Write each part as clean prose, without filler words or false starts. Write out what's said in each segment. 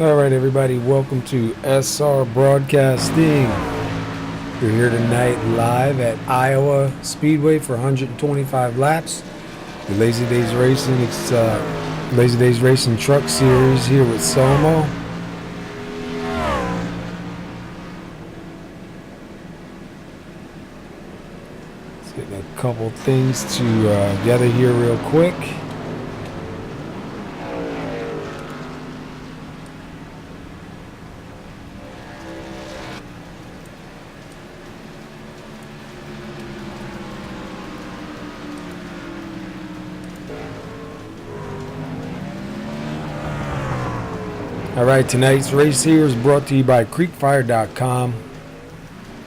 All right, everybody, welcome to SR Broadcasting. We're here tonight live at Iowa Speedway for 125 laps. The Lazy Days Racing, Lazy Days Racing Truck Series here with SoMo. Let's get a couple things together here real quick. All right, tonight's race here is brought to you by creekfire.com,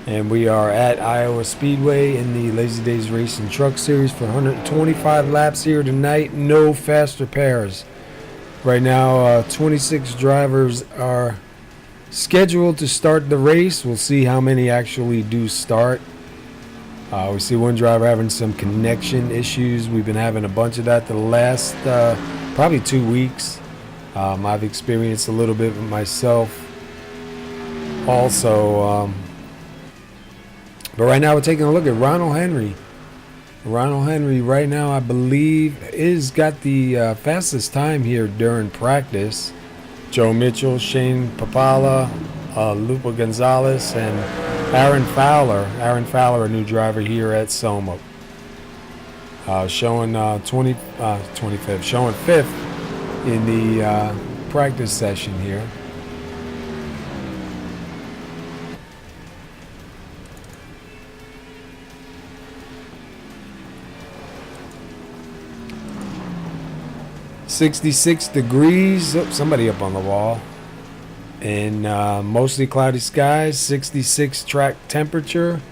and we are at Iowa Speedway in the Lazy Days Racing Truck Series for 125 laps here tonight. No faster pairs. Right now, 26 drivers are scheduled to start the race. We'll see how many actually do start. We see one driver having some connection issues. We've been having a bunch of that the last probably 2 weeks. I've experienced a little bit myself also. But right now we're taking a look at Ronald Henry. Ronald Henry right now, I believe, is got the fastest time here during practice. Joe Mitchell, Shane Papala, Lupa Gonzalez, and Aaron Fowler. Aaron Fowler, a new driver here at SoMo. Showing 25th, showing 5th in the practice session here. "66 degrees." Oh, somebody up on the wall. And mostly cloudy skies. 66 track temperature.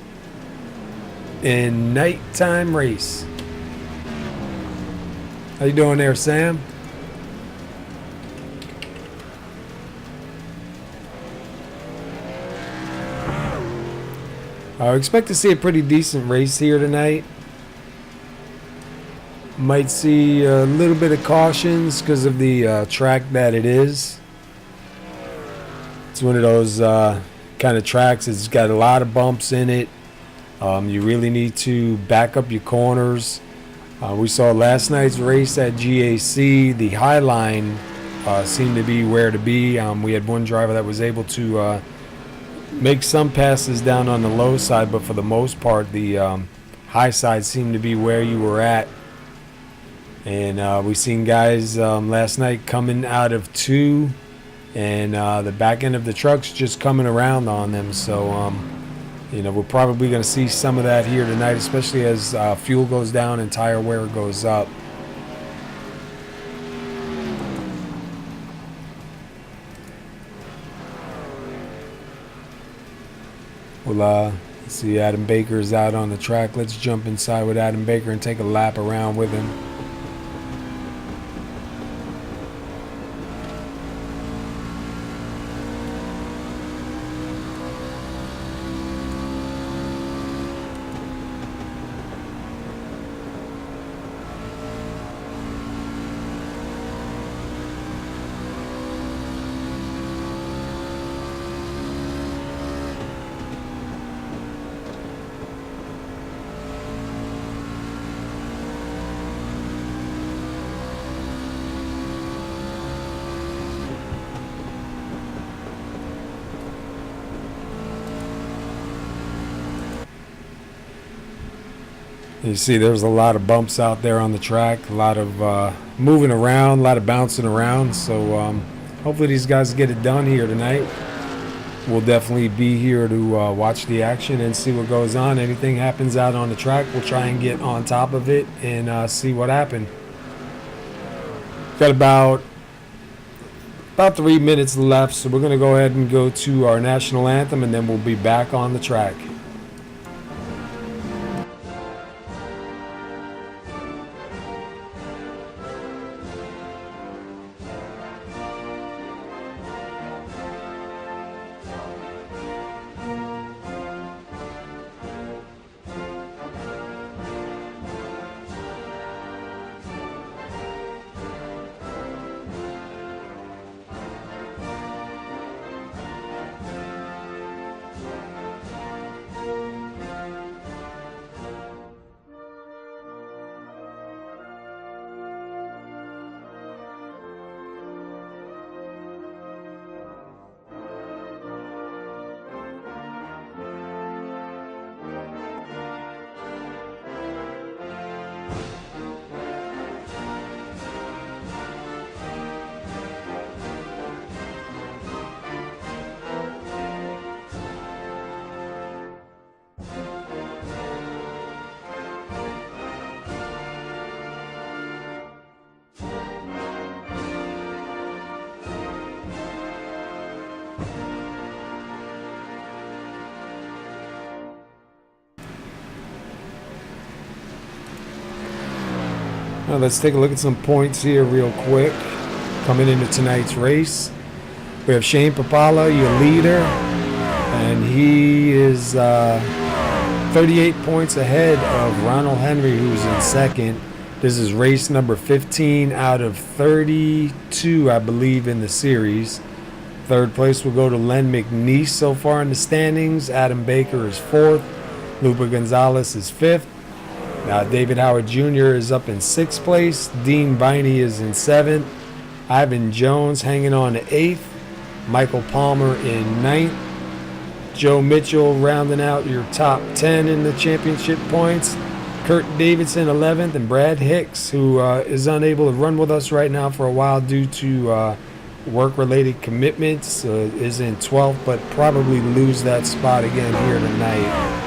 And nighttime race. How you doing there, Sam? I expect to see a pretty decent race here tonight. Might see a little bit of cautions because of the track that it is. It's one of those kind of tracks. It's got a lot of bumps in it. You really need to back up your corners. We saw last night's race at GAC. The high line seemed to be where to be. We had one driver that was able to make some passes down on the low side, but for the most part, the high side seemed to be where you were at. And we seen guys last night coming out of 2, and the back end of the trucks just coming around on them. So, we're probably going to see some of that here tonight, especially as fuel goes down and tire wear goes up. Well, let's see, Adam Baker is out on the track. Let's jump inside with Adam Baker and take a lap around with him. You see there's a lot of bumps out there on the track, a lot of moving around, a lot of bouncing around. So hopefully these guys get it done here tonight. We'll definitely be here to watch the action and see what goes on. Anything happens out on the track, we'll try and get on top of it and see what happened. Got about 3 minutes left, so we're going to go ahead and go to our national anthem, and then we'll be back on the track. Now let's take a look at some points here real quick. Coming into tonight's race, we have Shane Papala, your leader, and he is 38 points ahead of Ronald Henry, who's in second. This is race number 15 out of 32, I believe, in the series. Third place will go to Len McNeese so far in the standings. Adam Baker is fourth. Lupa Gonzalez is fifth. David Howard Jr. is up in sixth place. Dean Viney is in seventh. Ivan Jones hanging on to eighth. Michael Palmer in ninth. Joe Mitchell rounding out your top 10 in the championship points. Kurt Davidson 11th, and Brad Hicks, who is unable to run with us right now for a while due to work-related commitments, is in 12th, but probably lose that spot again here tonight.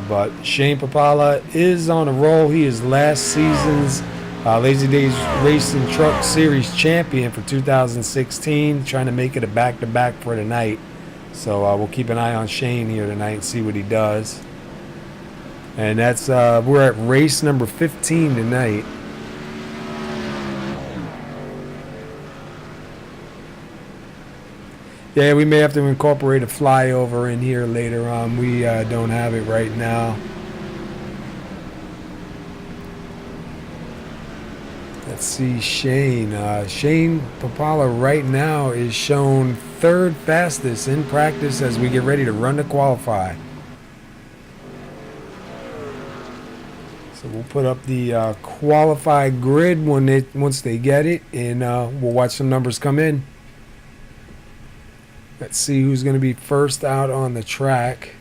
But Shane Papala is on a roll. He is last season's Lazy Days Racing Truck Series champion for 2016, trying to make it a back-to-back for tonight. So we'll keep an eye on Shane here tonight and see what he does. And that's we're at race number 15 tonight. Yeah, we may have to incorporate a flyover in here later on. We don't have it right now. Let's see, Shane. Shane Papala right now is shown third fastest in practice as we get ready to run to qualify. So we'll put up the qualified grid once they get it, and we'll watch some numbers come in. Let's see who's going to be first out on the track.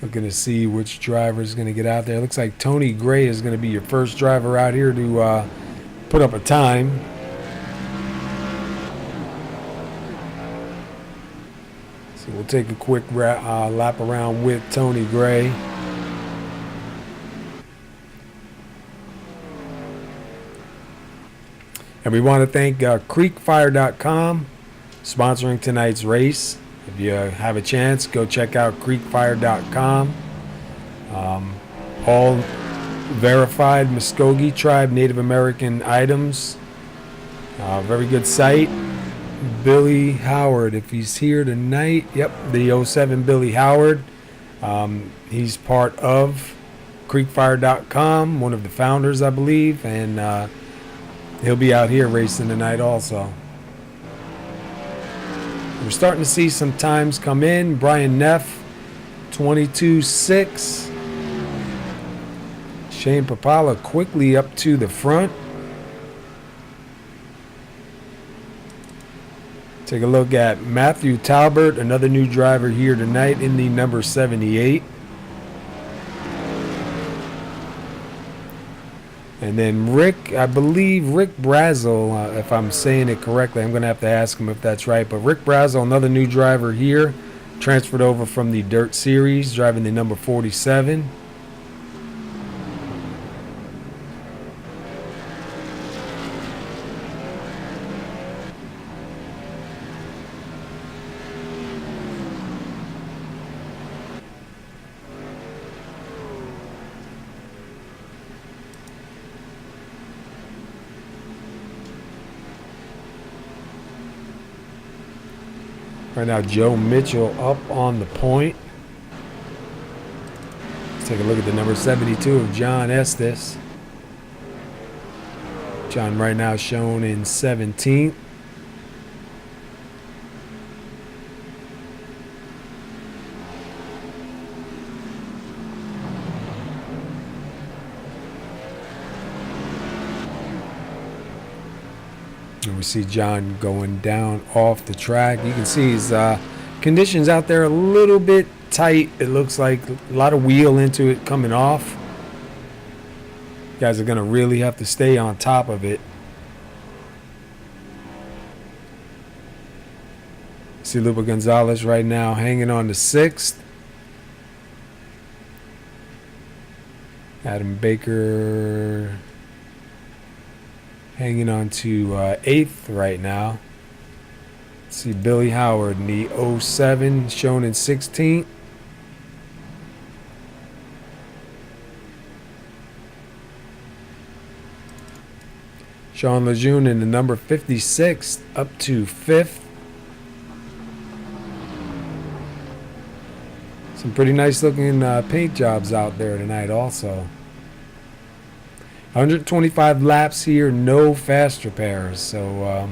Looking to see which driver is going to get out there. Looks like Tony Gray is going to be your first driver out here to put up a time. So we'll take a quick lap around with Tony Gray. And we want to thank creekfire.com sponsoring tonight's race. If you have a chance, go check out creekfire.com. All verified Muskogee Tribe Native American items. Very good site. Billy Howard, if he's here tonight. Yep, the 07 Billy Howard. He's part of creekfire.com, one of the founders, I believe. And he'll be out here racing tonight also. We're starting to see some times come in. Brian Neff, 22.6. Shane Papala quickly up to the front. Take a look at Matthew Talbert, another new driver here tonight in the number 78. And then Rick, I believe Rick Brazel, if I'm saying it correctly, I'm going to have to ask him if that's right. But Rick Brazel, another new driver here, transferred over from the Dirt Series, driving the number 47. Right now, Joe Mitchell up on the point. Let's take a look at the number 72 of John Estes. John right now shown in 17th. And we see John going down off the track. You can see his conditions out there a little bit tight. It looks like a lot of wheel into it coming off. You guys are going to really have to stay on top of it. See Lupa Gonzalez right now hanging on to 6th. Adam Baker hanging on to 8th right now. Let's see Billy Howard in the 07 shown in 16th. Sean Lejeune in the number 56 up to 5th. Some pretty nice looking paint jobs out there tonight also. 125 laps here, no fast repairs. So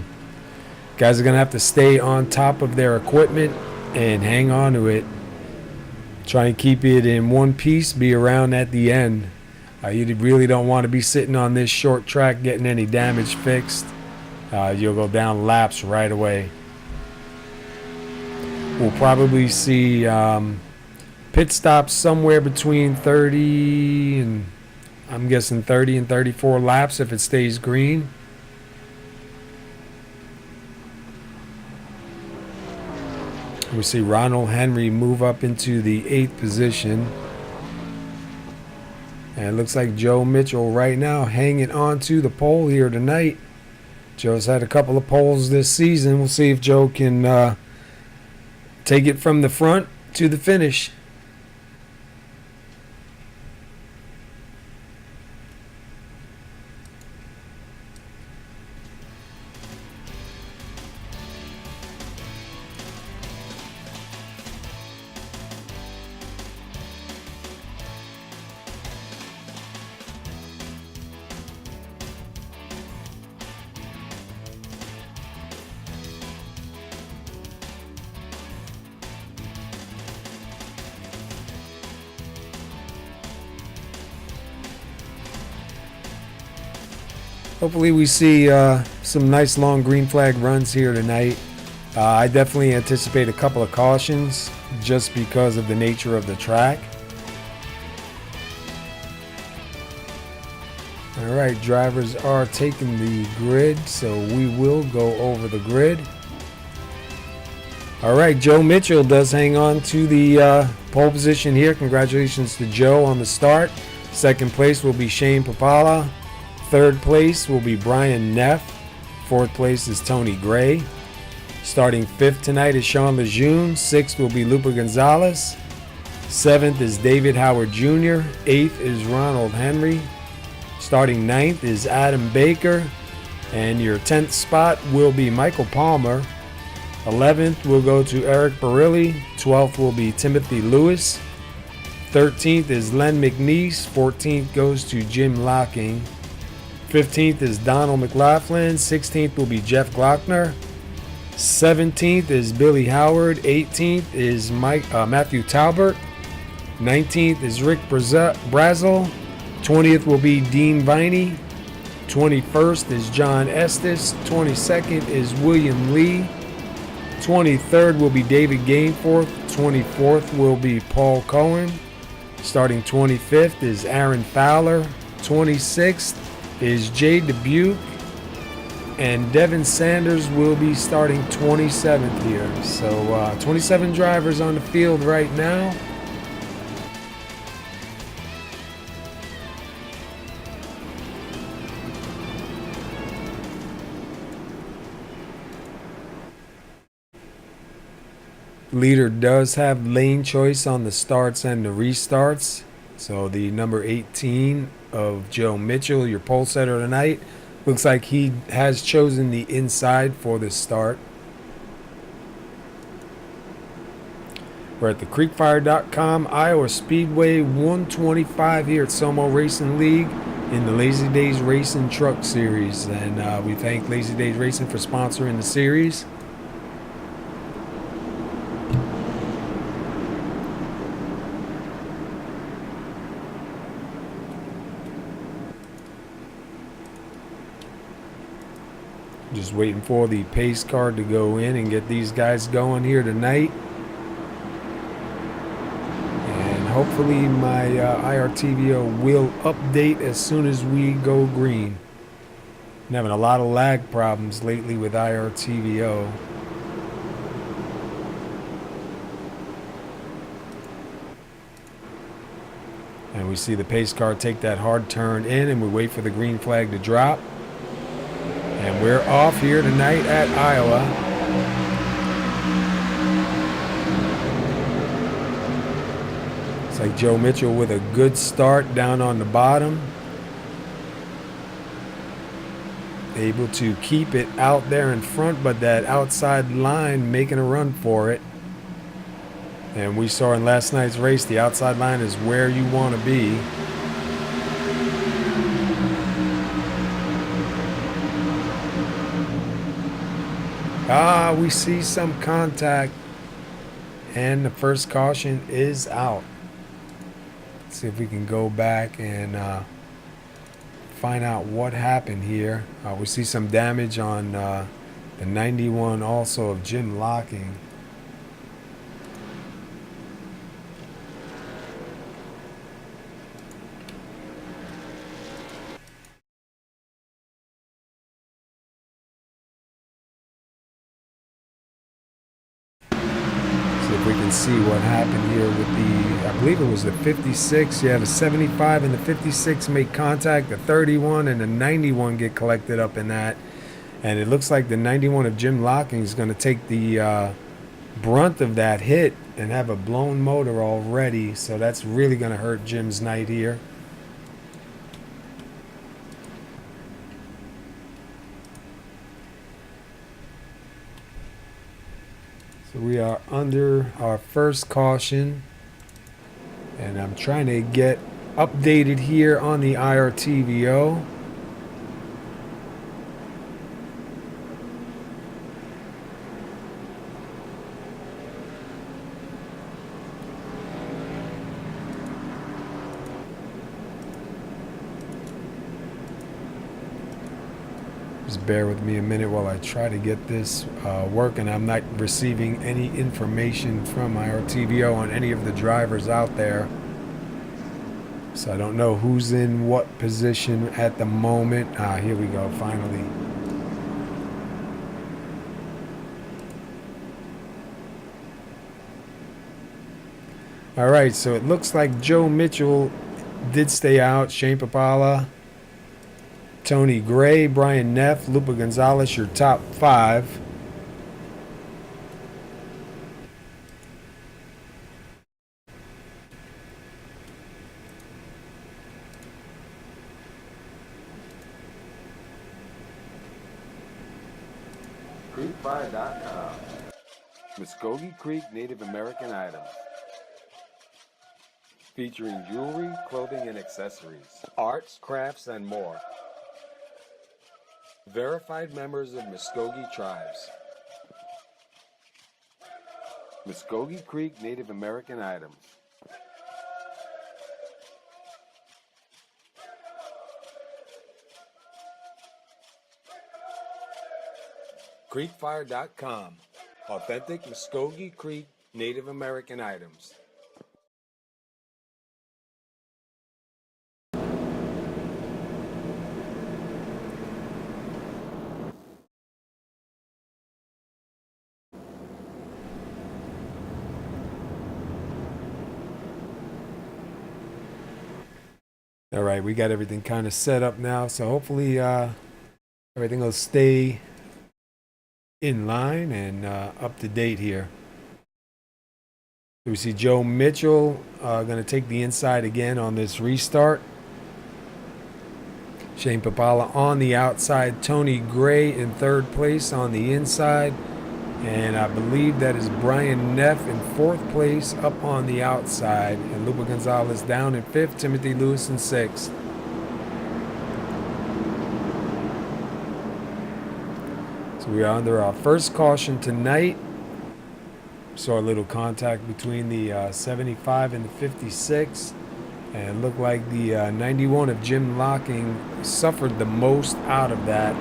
guys are going to have to stay on top of their equipment and hang on to it. Try and keep it in one piece, be around at the end. You really don't want to be sitting on this short track getting any damage fixed. You'll go down laps right away. We'll probably see pit stops somewhere between 30 and I'm guessing 30 and 34 laps if it stays green. We see Ronald Henry move up into the 8th position. And it looks like Joe Mitchell right now hanging on to the pole here tonight. Joe's had a couple of poles this season. We'll see if Joe can take it from the front to the finish. Hopefully we see some nice long green flag runs here tonight. I definitely anticipate a couple of cautions just because of the nature of the track. All right, drivers are taking the grid, so we will go over the grid. All right, Joe Mitchell does hang on to the pole position here. Congratulations to Joe on the start. Second place will be Shane Papala. Third place will be Brian Neff. Fourth place is Tony Gray. Starting 5th tonight is Sean Lejeune. 6th will be Lupa Gonzalez. 7th is David Howard Jr. 8th is Ronald Henry. Starting 9th is Adam Baker. And your 10th spot will be Michael Palmer. 11th will go to Eric Barilli. 12th will be Timothy Lewis. 13th is Len McNeese. 14th goes to Jim Locking. 15th is Donald McLaughlin. 16th will be Jeff Glockner. 17th is Billy Howard. 18th is Matthew Talbert. 19th is Rick Brazel. 20th will be Dean Viney. 21st is John Estes. 22nd is William Lee. 23rd will be David Gainforth. 24th will be Paul Cohen. Starting 25th is Aaron Fowler. 26th is Jay Dubuque, and Devin Sanders will be starting 27th here. So 27 drivers on the field right now. Leader does have lane choice on the starts and the restarts. So the number 18 of Joe Mitchell, your pole setter tonight, looks like he has chosen the inside for this start. We're at the creekfire.com Iowa Speedway 125 here at SoMo Racing League in the Lazy Days Racing Truck Series. And we thank Lazy Days Racing for sponsoring the series. Just waiting for the pace car to go in and get these guys going here tonight. And hopefully my IRTVO will update as soon as we go green. I'm having a lot of lag problems lately with IRTVO. And we see the pace car take that hard turn in, and we wait for the green flag to drop. And we're off here tonight at Iowa. It's like Joe Mitchell with a good start down on the bottom. able to keep it out there in front, but that outside line making a run for it. And we saw in last night's race, the outside line is where you want to be. We see some contact, and the first caution is out. Let's see if we can go back and find out what happened here. We see some damage on the 91 also of Jim Locking. If we can see what happened here with the, I believe it was the 56. Yeah, the 75 and the 56 make contact. The 31 and the 91 get collected up in that. And it looks like the 91 of Jim Locking is going to take the brunt of that hit and have a blown motor already. So that's really going to hurt Jim's night here. So we are under our first caution, and I'm trying to get updated here on the IRTVO. Just bear with me a minute while I try to get this working. I'm not receiving any information from IRTVO on any of the drivers out there. So I don't know who's in what position at the moment. Here we go, finally. All right, so it looks like Joe Mitchell did stay out. Shane Papala, Tony Gray, Brian Neff, Lupa Gonzalez, your top 5. Creekfire.com. Muskogee Creek Native American items. Featuring jewelry, clothing, and accessories, arts, crafts, and more. Verified members of Muskogee tribes. Muskogee Creek Native American items. Creekfire.com. Authentic Muskogee Creek Native American items. All right, we got everything kind of set up now, so hopefully everything will stay in line and up to date here. So we see Joe Mitchell going to take the inside again on this restart. Shane Papala on the outside. Tony Gray in 3rd place on the inside. And I believe that is Brian Neff in 4th place up on the outside. And Lupa Gonzalez down in 5th. Timothy Lewis in 6th. So we are under our first caution tonight. Saw a little contact between the 75 and the 56. And it looked like the 91 of Jim Locking suffered the most out of that.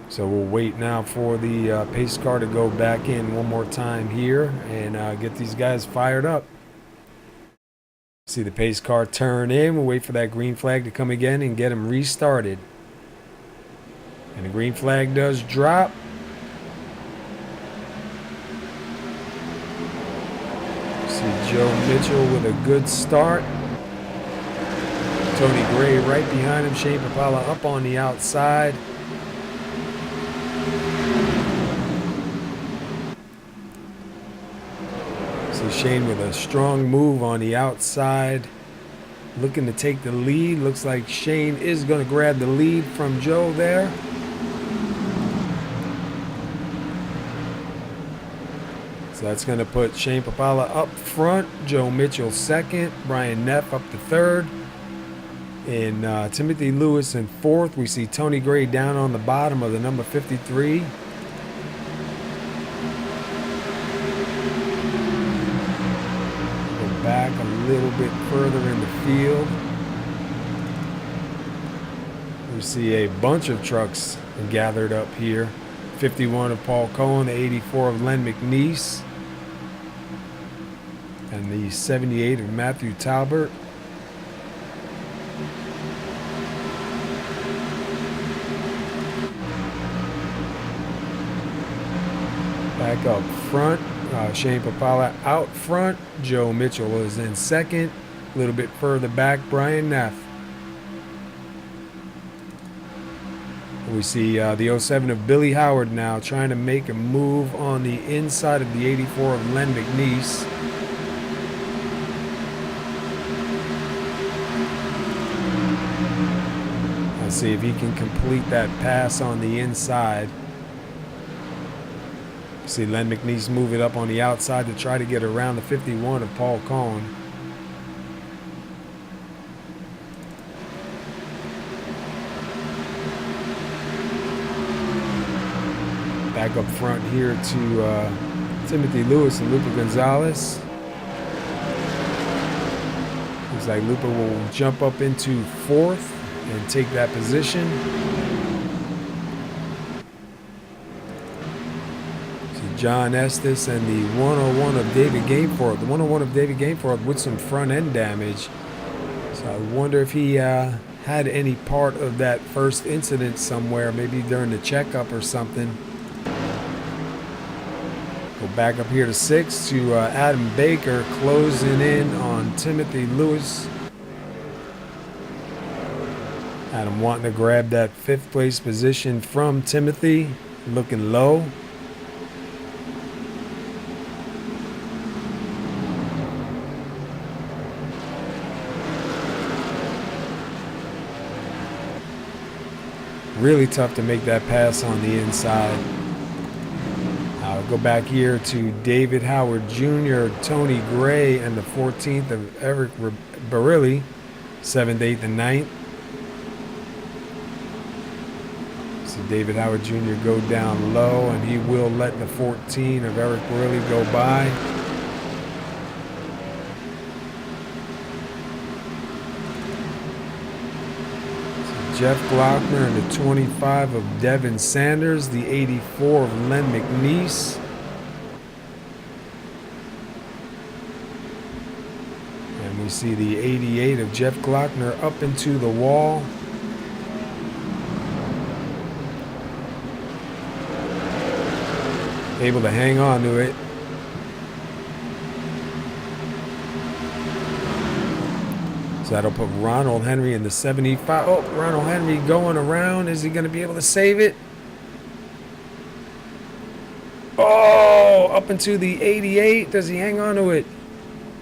So we'll wait now for the pace car to go back in one more time here and get these guys fired up. See the pace car turn in. We'll wait for that green flag to come again and get them restarted. And the green flag does drop. See Joe Mitchell with a good start. Tony Gray right behind him. Shane Papala up on the outside. Shane with a strong move on the outside, looking to take the lead. Looks like Shane is going to grab the lead from Joe there. So that's going to put Shane Papala up front, Joe Mitchell second, Brian Neff up to third, and Timothy Lewis in fourth. We see Tony Gray down on the bottom of the number 53. Back a little bit further in the field. We see a bunch of trucks gathered up here. 51 of Paul Cohen, the 84 of Len McNeese, and the 78 of Matthew Talbert. Back up front, Shane Papala out front. Joe Mitchell is in second. A little bit further back, Brian Neff. We see the 07 of Billy Howard now trying to make a move on the inside of the 84 of Len McNeese. Let's see if he can complete that pass on the inside. See Len McNeese move it up on the outside to try to get around the 51 of Paul Cohen. Back up front here to Timothy Lewis and Lupa Gonzalez. Looks like Lupa will jump up into fourth and take that position. John Estes and the 101 of David Gameforth. The 101 of David Gameforth with some front end damage. So I wonder if he had any part of that first incident somewhere, maybe during the checkup or something. Go back up here to 6 to Adam Baker closing in on Timothy Lewis. Adam wanting to grab that 5th place position from Timothy, looking low. Really tough to make that pass on the inside. I'll go back here to David Howard Jr., Tony Gray, and the 14th of Eric Barilli, 7th, 8th, and 9th. So David Howard Jr. go down low, and he will let the 14 of Eric Barilli go by. Jeff Glockner and the 25 of Devin Sanders, the 84 of Len McNeese. And we see the 88 of Jeff Glockner up into the wall. Able to hang on to it. So that'll put Ronald Henry in the 75. Oh, Ronald Henry going around. Is he going to be able to save it? Oh, up into the 88. Does he hang on to it?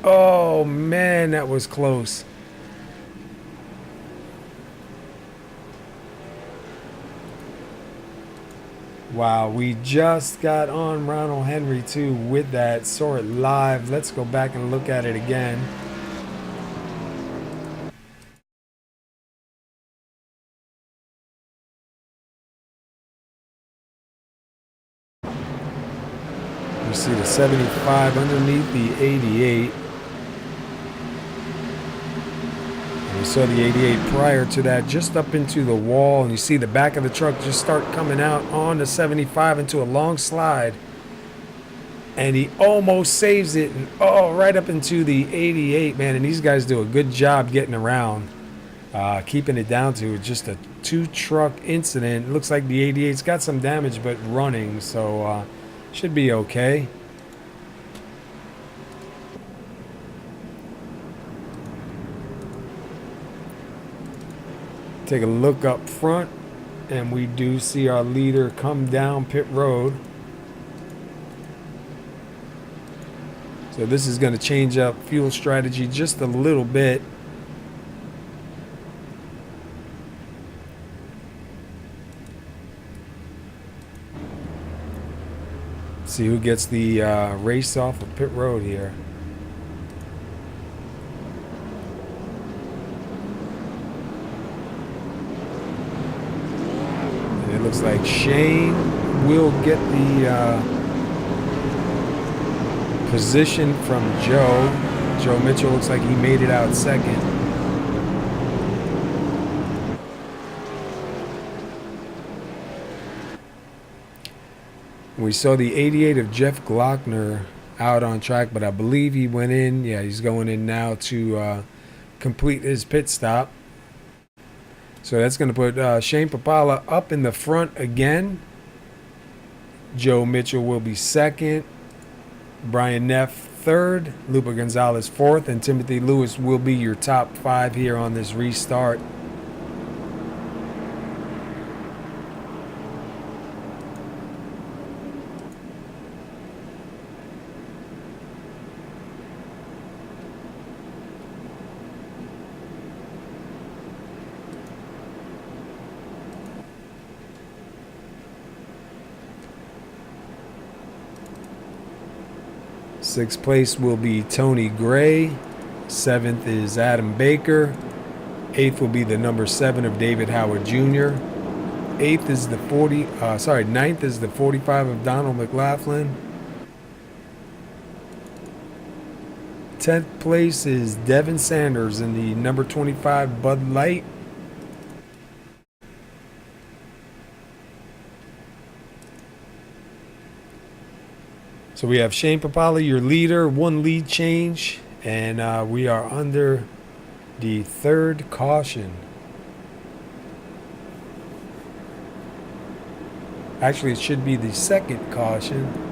Oh, man, that was close. Wow, we just got on Ronald Henry, too, with that. Saw it live. Let's go back and look at it again. You see the 75 underneath the 88. And we saw the 88 prior to that just up into the wall. And you see the back of the truck just start coming out on the 75 into a long slide. And he almost saves it. And right up into the 88, man. And these guys do a good job getting around. Keeping it down to just a 2-truck incident. It looks like the 88's got some damage, but running. So should be okay. Take a look up front, and we do see our leader come down pit road. So this is going to change up fuel strategy just a little bit. See who gets the race off of pit road here. And it looks like Shane will get the position from Joe. Joe Mitchell looks like he made it out second. We saw the 88 of Jeff Glockner out on track, but I believe he went in. Yeah, he's going in now to complete his pit stop. So that's going to put Shane Papala up in the front again. Joe Mitchell will be second. Brian Neff third. Lupa Gonzalez fourth. And Timothy Lewis will be your top 5 here on this restart. Sixth place will be Tony Gray. 7th is Adam Baker. 8th will be the number 7 of David Howard Jr. 9th is the 45 of Donald McLaughlin. 10th place is Devin Sanders in the number 25 Bud Light. So we have Shane Papala, your leader, 1 lead change, and we are under the 3rd caution. Actually, it should be the 2nd caution.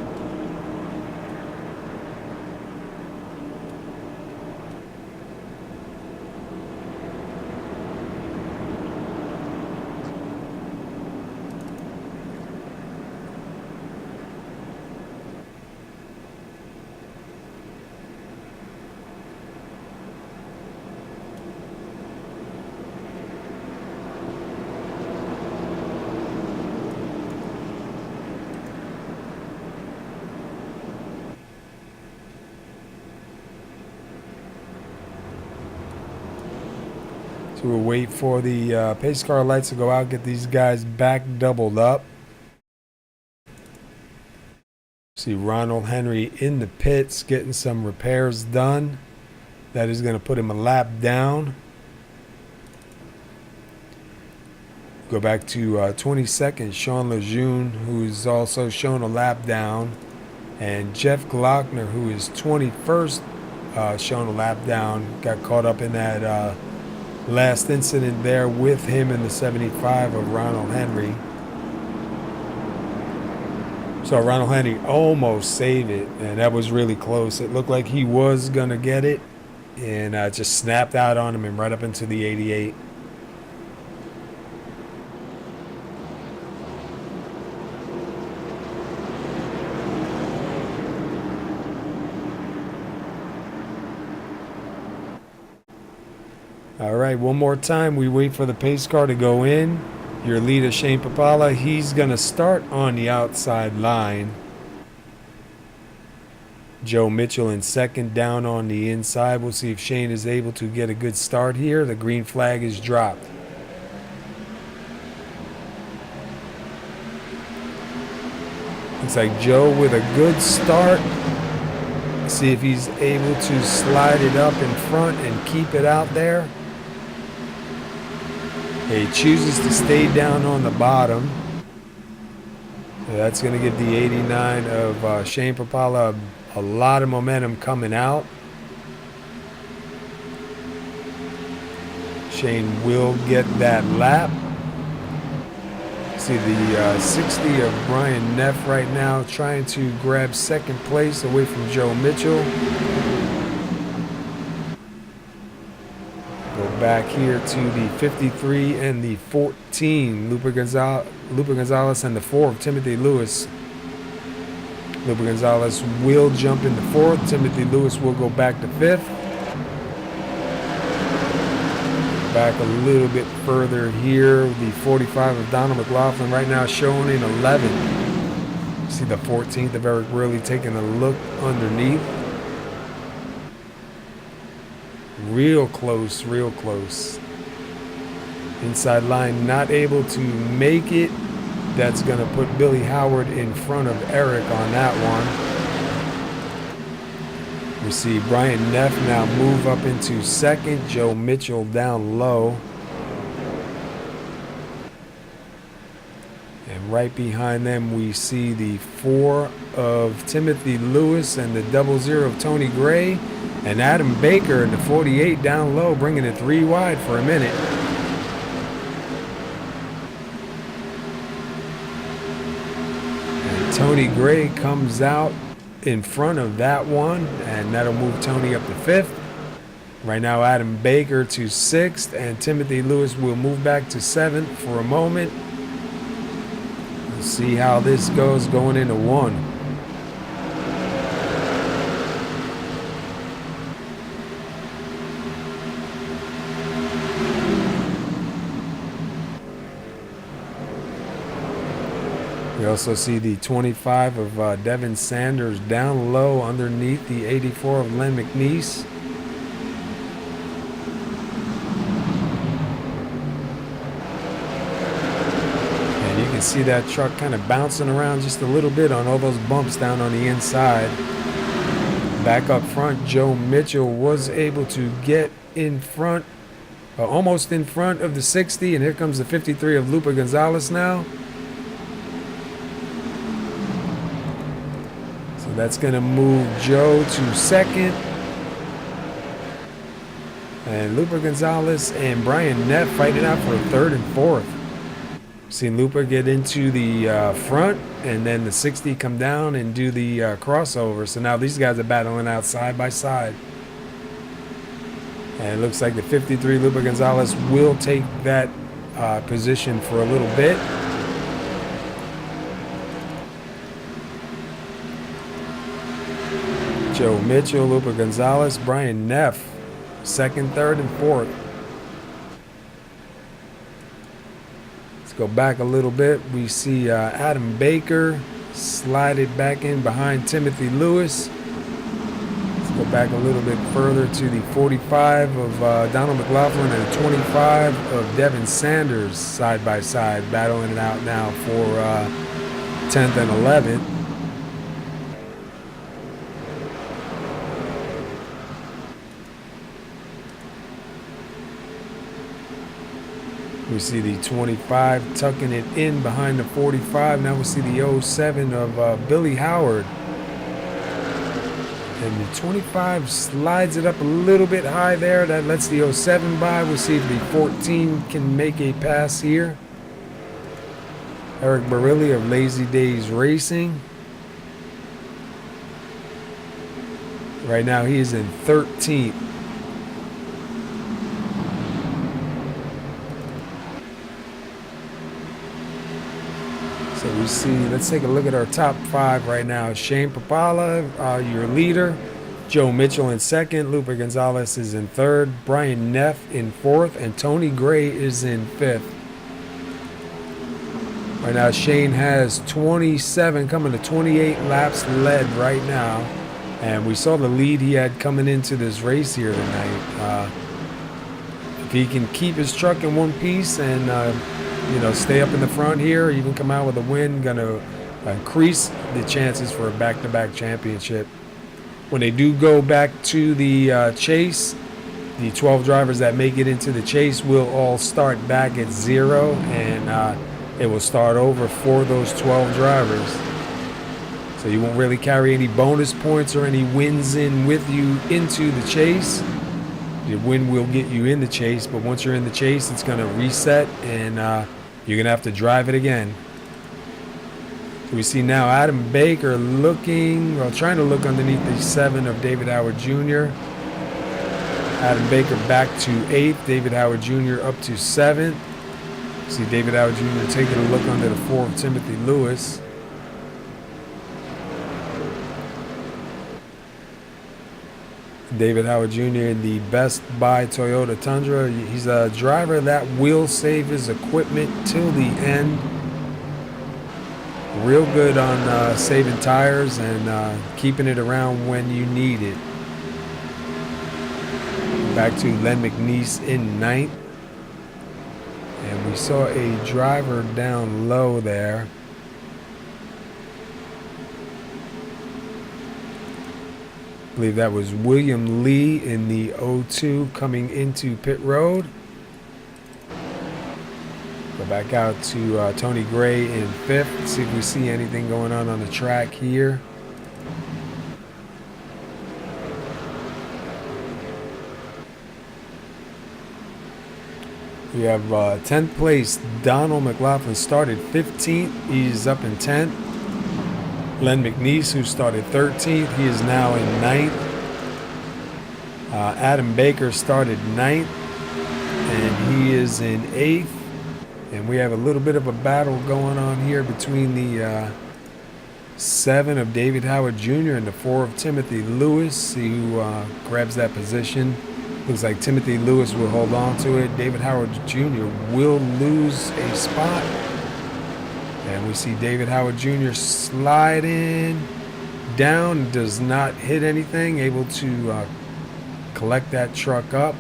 So we'll wait for the pace car lights to go out, get these guys back doubled up. See Ronald Henry in the pits getting some repairs done. That is going to put him a lap down. Go back to 22nd, Sean Lejeune, who's also shown a lap down. And Jeff Glockner, who is 21st, shown a lap down. Got caught up in that last incident there with him in the 75 of Ronald Henry. So Ronald Henry almost saved it, and that was really close. It looked like he was going to get it, and just snapped out on him and right up into the 88. All right, one more time. We wait for the pace car to go in. Your leader, Shane Papala, he's going to start on the outside line. Joe Mitchell in second, down on the inside. We'll see if Shane is able to get a good start here. The green flag is dropped. Looks like Joe with a good start. See if he's able to slide it up in front and keep it out there. He chooses to stay down on the bottom. That's going to give the 89 of Shane Papala a lot of momentum coming out. Shane will get that lap. See the 60 of Brian Neff right now trying to grab second place away from Joe Mitchell. Go back here to the 53 and the 14, Lupa Gonzalez and the 4 of Timothy Lewis. Lupe Gonzalez will jump into 4th. Timothy Lewis will go back to 5th. Back a little bit further here, the 45 of Donald McLaughlin right now showing in 11th. See the 14th of Eric Worley taking a look underneath. Real close, real close. Inside line not able to make it. That's going to put Billy Howard in front of Eric on that one. We see Brian Neff now move up into 2nd. Joe Mitchell down low. And right behind them we see the 4 of Timothy Lewis and the 00 of Tony Gray. And Adam Baker in the 48 down low, bringing it 3 wide for a minute. And Tony Gray comes out in front of that one, and that'll move Tony up to 5th. Right now Adam Baker to 6th, and Timothy Lewis will move back to 7th for a moment. We'll see how this goes going into 1. We also see the 25 of Devin Sanders down low underneath the 84 of Len McNeese. And you can see that truck kind of bouncing around just a little bit on all those bumps down on the inside. Back up front, Joe Mitchell was able to get in front, almost in front of the 60, and here comes the 53 of Lupe Gonzalez now. That's going to move Joe to 2nd. And Lupe Gonzalez and Brian Neff fighting out for 3rd and 4th. Seen Lupe get into the front, and then the 60 come down and do the crossover. So now these guys are battling out side by side. And it looks like the 53 Lupe Gonzalez will take that position for a little bit. Joe Mitchell, Lupe Gonzalez, Brian Neff, 2nd, 3rd, and 4th. Let's go back a little bit. We see Adam Baker slided back in behind Timothy Lewis. Let's go back a little bit further to the 45 of Donald McLaughlin and the 25 of Devin Sanders side by side, battling it out now for 10th and 11th. We see the 25 tucking it in behind the 45. Now we see the 07 of Billy Howard. And the 25 slides it up a little bit high there. That lets the 07 by. We'll see if the 14 can make a pass here. Eric Barilli of Lazy Days Racing. Right now he is in 13th. So we see, let's take a look at our top 5 right now. Shane Papala, your leader. Joe Mitchell in 2nd. Lupe Gonzalez is in 3rd. Brian Neff in 4th. And Tony Gray is in 5th. Right now, Shane has 27, coming to 28 laps led right now. And we saw the lead he had coming into this race here tonight. If he can keep his truck in one piece and stay up in the front here, even come out with a win, going to increase the chances for a back-to-back championship. When they do go back to the chase, the 12 drivers that make it into the chase will all start back at 0, and it will start over for those 12 drivers. So you won't really carry any bonus points or any wins in with you into the chase. The win will get you in the chase, but once you're in the chase, it's going to reset, and you're going to have to drive it again. So we see now Adam Baker trying to look underneath the 7 of David Howard Jr. Adam Baker back to 8th. David Howard Jr. up to 7th. See David Howard Jr. taking a look under the 4 of Timothy Lewis. David Howard Jr. in the Best Buy Toyota Tundra. He's a driver that will save his equipment till the end. Real good on saving tires and keeping it around when you need it. Back to Len McNeese in ninth. And we saw a driver down low there. I believe that was William Lee in the 02 coming into pit road. Go back out to Tony Gray in fifth. See if we see anything going on the track here. We have 10th place, Donald McLaughlin started 15th. He's up in 10th. Len McNeese, who started 13th, he is now in 9th. Adam Baker started 9th, and he is in 8th. And we have a little bit of a battle going on here between the 7 of David Howard Jr. and the 4 of Timothy Lewis. See who grabs that position. Looks like Timothy Lewis will hold on to it. David Howard Jr. will lose a spot. And we see David Howard Jr. sliding down, does not hit anything, able to collect that truck up.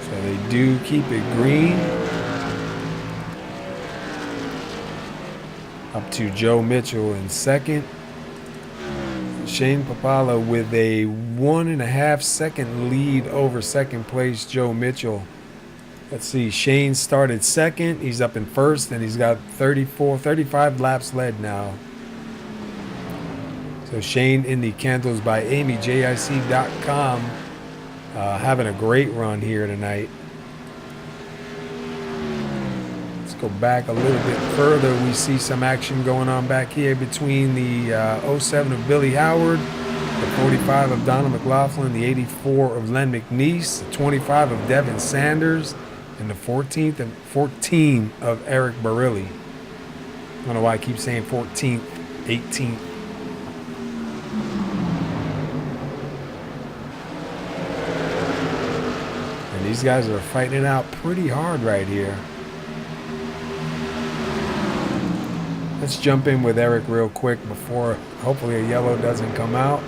So they do keep it green. Up to Joe Mitchell in second. Shane Papala with a 1.5 second lead over second place Joe Mitchell. Let's see, Shane started second. He's up in first, and he's got 35 laps led now. So Shane in the Candles by Amy, JIC.com, having a great run here tonight. Let's go back a little bit further. We see some action going on back here between the 07 of Billy Howard, the 45 of Donald McLaughlin, the 84 of Len McNeese, the 25 of Devin Sanders, and the 14 of Eric Barilli. I don't know why I keep saying 14th, 18th. And these guys are fighting it out pretty hard right here. Let's jump in with Eric real quick before hopefully a yellow doesn't come out.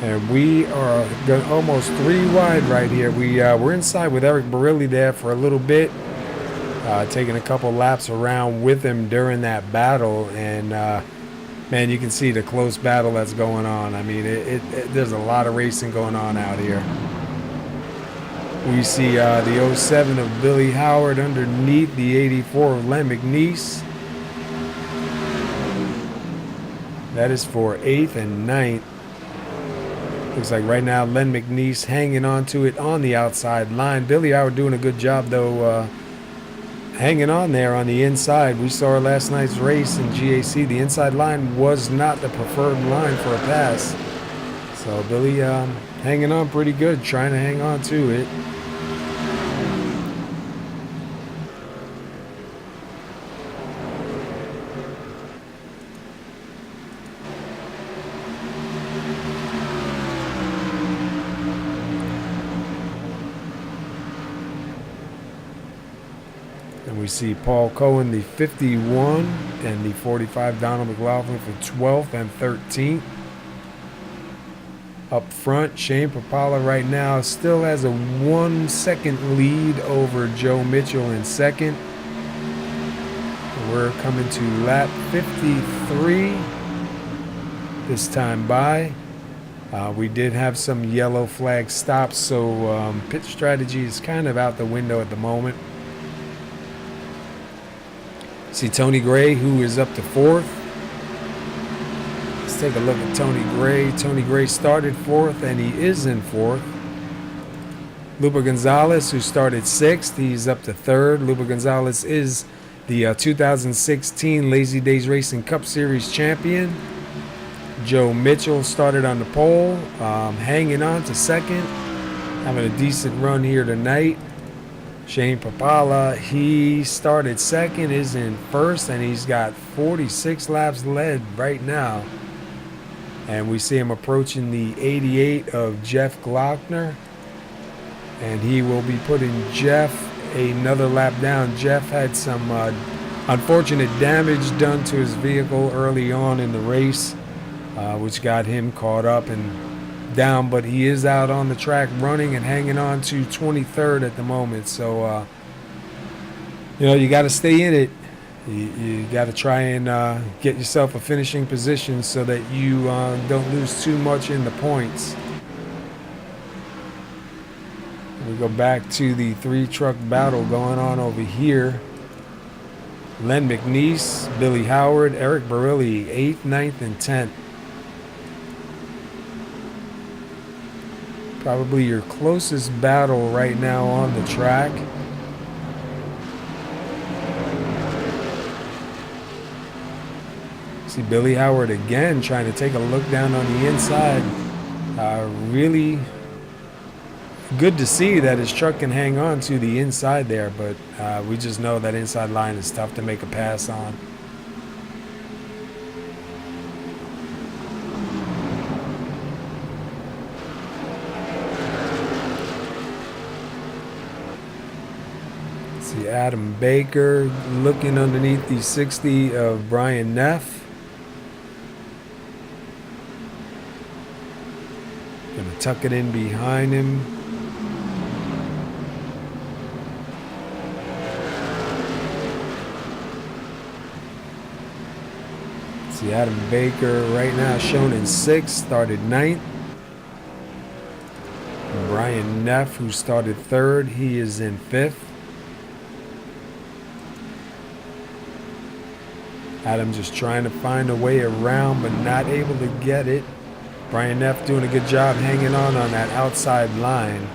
And we are almost 3 wide right here. We're inside with Eric Barilli there for a little bit, taking a couple laps around with him during that battle. And, man, you can see the close battle that's going on. I mean, there's a lot of racing going on out here. We see the 07 of Billy Howard underneath the 84 of Len McNeese. That is for 8th and 9th. Looks like right now Len McNeese hanging on to it on the outside line. Billy Howard doing a good job, though, hanging on there on the inside. We saw last night's race in GAC. The inside line was not the preferred line for a pass. So Billy hanging on pretty good, trying to hang on to it. And we see Paul Cohen, the 51, and the 45, Donald McLaughlin for 12th and 13th. Up front, Shane Papala right now still has a 1 second lead over Joe Mitchell in second. We're coming to lap 53 this time by. We did have some yellow flag stops, so pit strategy is kind of out the window at the moment. See Tony Gray, who is up to 4th. Let's take a look at Tony Gray. Tony Gray started 4th, and he is in 4th. Lupa Gonzalez, who started 6th, he's up to 3rd. Lupa Gonzalez is the 2016 Lazy Days Racing Cup Series champion. Joe Mitchell started on the pole, hanging on to 2nd, having a decent run here tonight. Shane Papala, he started 2nd, is in 1st, and he's got 46 laps led right now. And we see him approaching the 88 of Jeff Glockner. And he will be putting Jeff another lap down. Jeff had some unfortunate damage done to his vehicle early on in the race, which got him caught up and down, but he is out on the track running and hanging on to 23rd at the moment. So you got to stay in it. You got to try and get yourself a finishing position so that you don't lose too much in the points. We go back to the 3-truck battle going on over here. Len McNeese, Billy Howard, Eric Barilli, 8th, 9th, and 10th. Probably your closest battle right now on the track. See Billy Howard again trying to take a look down on the inside. Really good to see that his truck can hang on to the inside there, but we just know that inside line is tough to make a pass on. See Adam Baker looking underneath the 60 of Brian Neff. Gonna tuck it in behind him. See Adam Baker right now shown in 6th, started 9th. And Brian Neff, who started 3rd, he is in 5th. Adam just trying to find a way around, but not able to get it. Brian Neff doing a good job hanging on that outside line.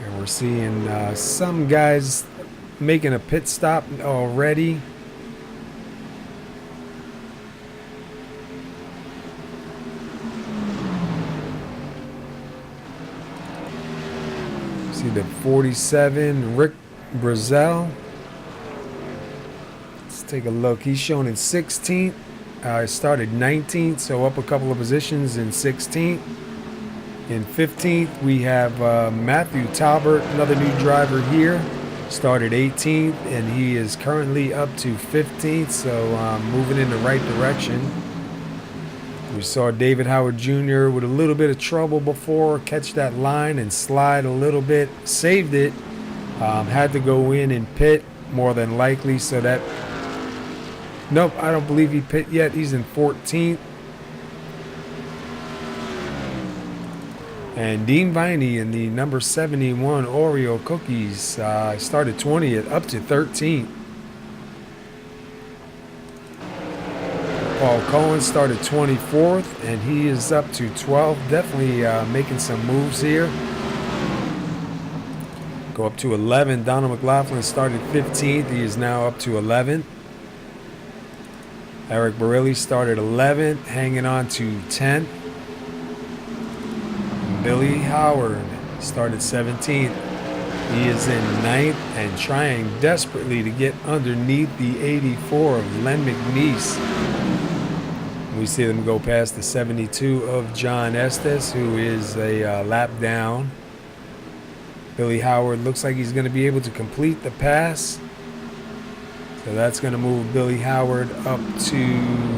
And we're seeing some guys making a pit stop already. See the 47, Rick Brazel. Let's take a look. He's shown in 16th. Started 19th, so up a couple of positions in 16th. In 15th, we have Matthew Talbert, another new driver here. Started 18th, and he is currently up to 15th, so moving in the right direction. We saw David Howard Jr. with a little bit of trouble before, catch that line and slide a little bit. Saved it. Had to go in and pit, more than likely, so that... Nope, I don't believe he pit yet. He's in 14th. And Dean Viney in the number 71 Oreo Cookies started 20th, up to 13th. Paul Cohen started 24th, and he is up to 12th. Definitely making some moves here. go up to 11. Donald McLaughlin started 15th. He is now up to 11th. Eric Barilli started 11th, hanging on to 10th. Billy Howard started 17th. He is in 9th and trying desperately to get underneath the 84 of Len McNeese. We see them go past the 72 of John Estes, who is a lap down. Billy Howard looks like he's going to be able to complete the pass. So that's going to move Billy Howard up to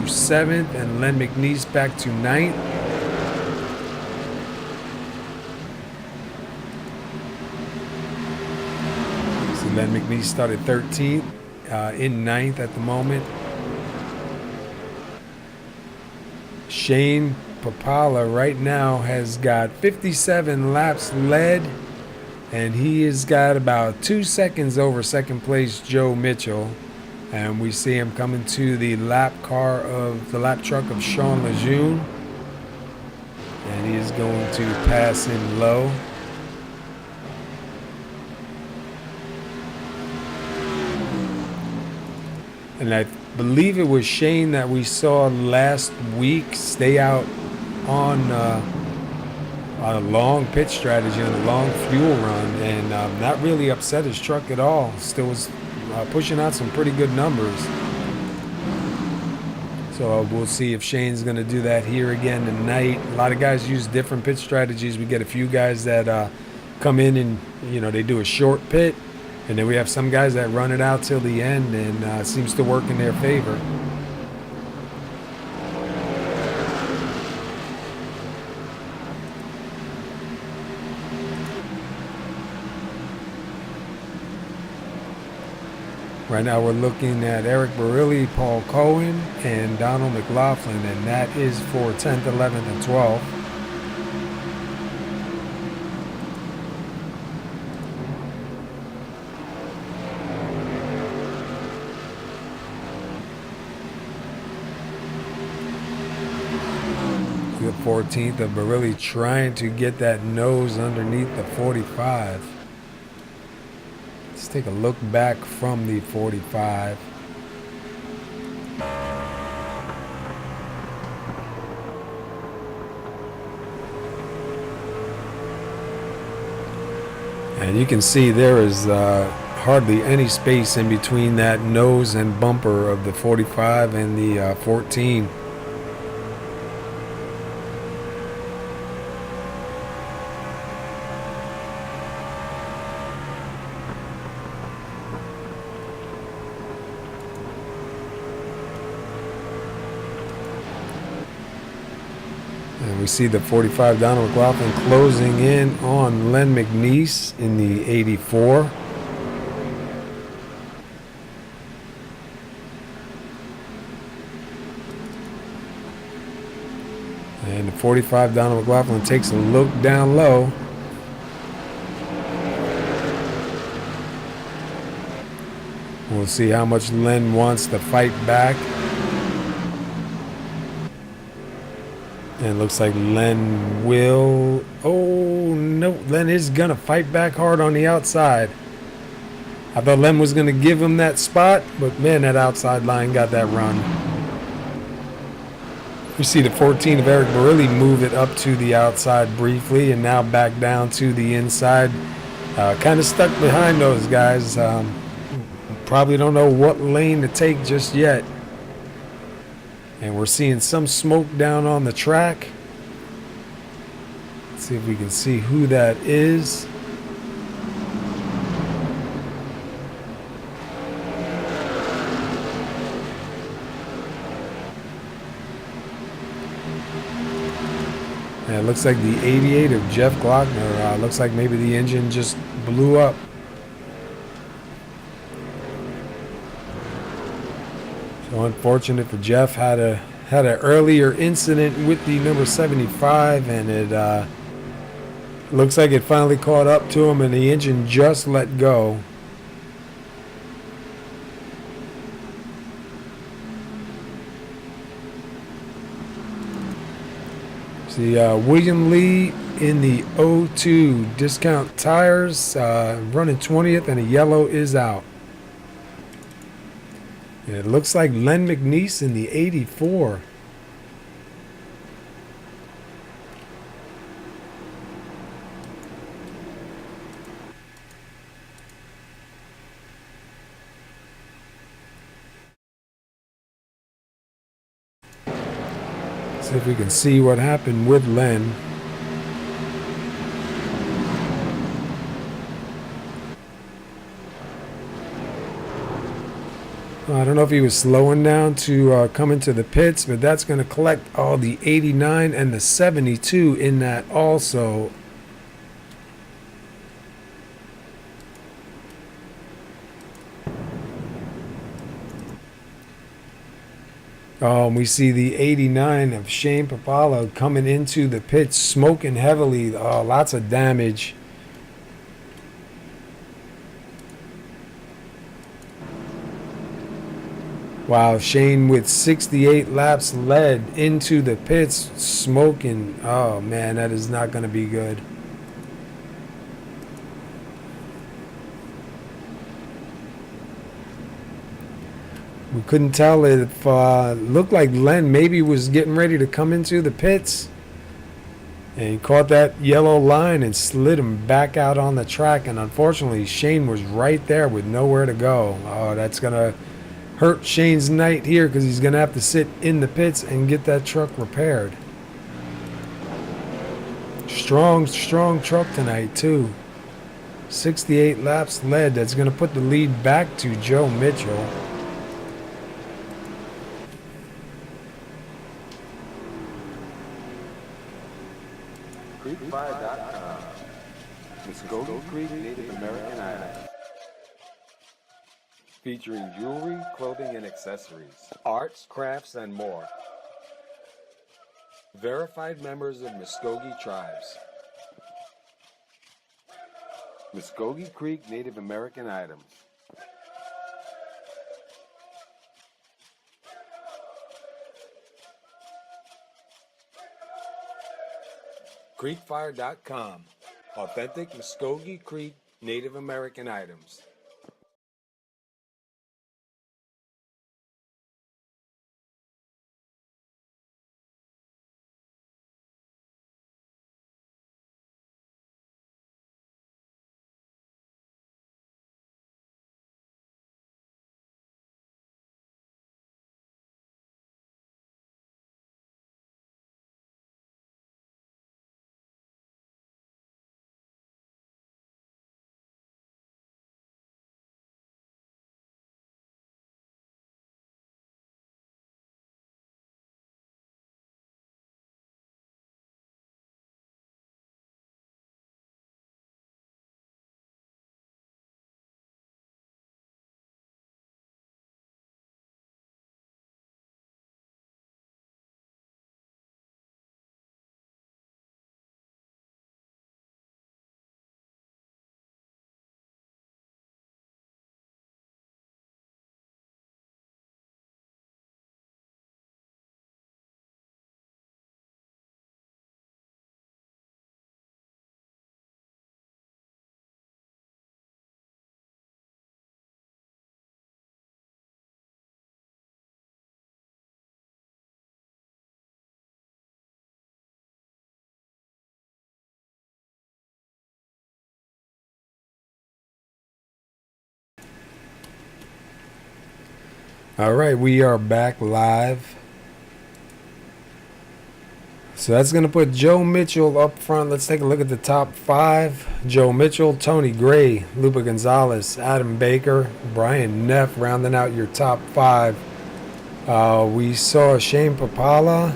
7th and Len McNeese back to 9th. So Len McNeese started 13th, in 9th at the moment. Shane Papala right now has got 57 laps led, and he has got about 2 seconds over second place Joe Mitchell. And we see him coming to the lap truck of Sean Lejeune. And he is going to pass in low. And I believe it was Shane that we saw last week stay out on a long pit strategy, on a long fuel run, and not really upset his truck at all. Still was pushing out some pretty good numbers. So we'll see if Shane's going to do that here again tonight. A lot of guys use different pit strategies. We get a few guys that come in and, they do a short pit. And then we have some guys that run it out till the end, and it seems to work in their favor. Right now we're looking at Eric Barilli, Paul Cohen, and Donald McLaughlin, and that is for 10th, 11th, and 12th. The 14th of Barilli trying to get that nose underneath the 45. Let's take a look back from the 45. And you can see there is hardly any space in between that nose and bumper of the 45 and the 14. And we see the 45 Donald McLaughlin closing in on Len McNeese in the 84. And the 45 Donald McLaughlin takes a look down low. We'll see how much Len wants to fight back. And it looks like Len will... Oh, no. Len is going to fight back hard on the outside. I thought Len was going to give him that spot, but, man, that outside line got that run. We see the 14 of Eric Barilli move it up to the outside briefly and now back down to the inside. Kind of stuck behind those guys. Probably don't know what lane to take just yet. And we're seeing some smoke down on the track. Let's see if we can see who that is. And it looks like the 88 of Jeff Glockner. Looks like maybe the engine just blew up. So unfortunate for Jeff. Had an earlier incident with the number 75, and it looks like it finally caught up to him, and the engine just let go. See, William Lee in the O2 discount tires, running 20th, and a yellow is out. And it looks like Len McNeese in the 84. See if we can see what happened with Len. I don't know if he was slowing down to come into the pits, but that's going to collect all the 89 and the 72 in that also. We see the 89 of Shane Papala coming into the pits, smoking heavily. Oh, lots of damage. Wow, Shane with 68 laps led into the pits, smoking. Oh, man, that is not going to be good. We couldn't tell if looked like Len maybe was getting ready to come into the pits, and he caught that yellow line and slid him back out on the track. And unfortunately, Shane was right there with nowhere to go. Oh, that's gonna hurt Shane's night here because he's gonna have to sit in the pits and get that truck repaired. Strong truck tonight too. 68 laps led. That's gonna put the lead back to Joe Mitchell. Creekfire.com. Muskogee Creek Native American items. Featuring jewelry, clothing, and accessories, arts, crafts, and more. Verified members of Muskogee tribes. Muskogee Creek Native American items. Creekfire.com. Authentic Muskogee Creek Native American items. All right, we are back live. So that's going to put Joe Mitchell up front. Let's take a look at the top five. Joe Mitchell, Tony Gray, Lupa Gonzalez, Adam Baker, Brian Neff rounding out your top five. We saw Shane Papala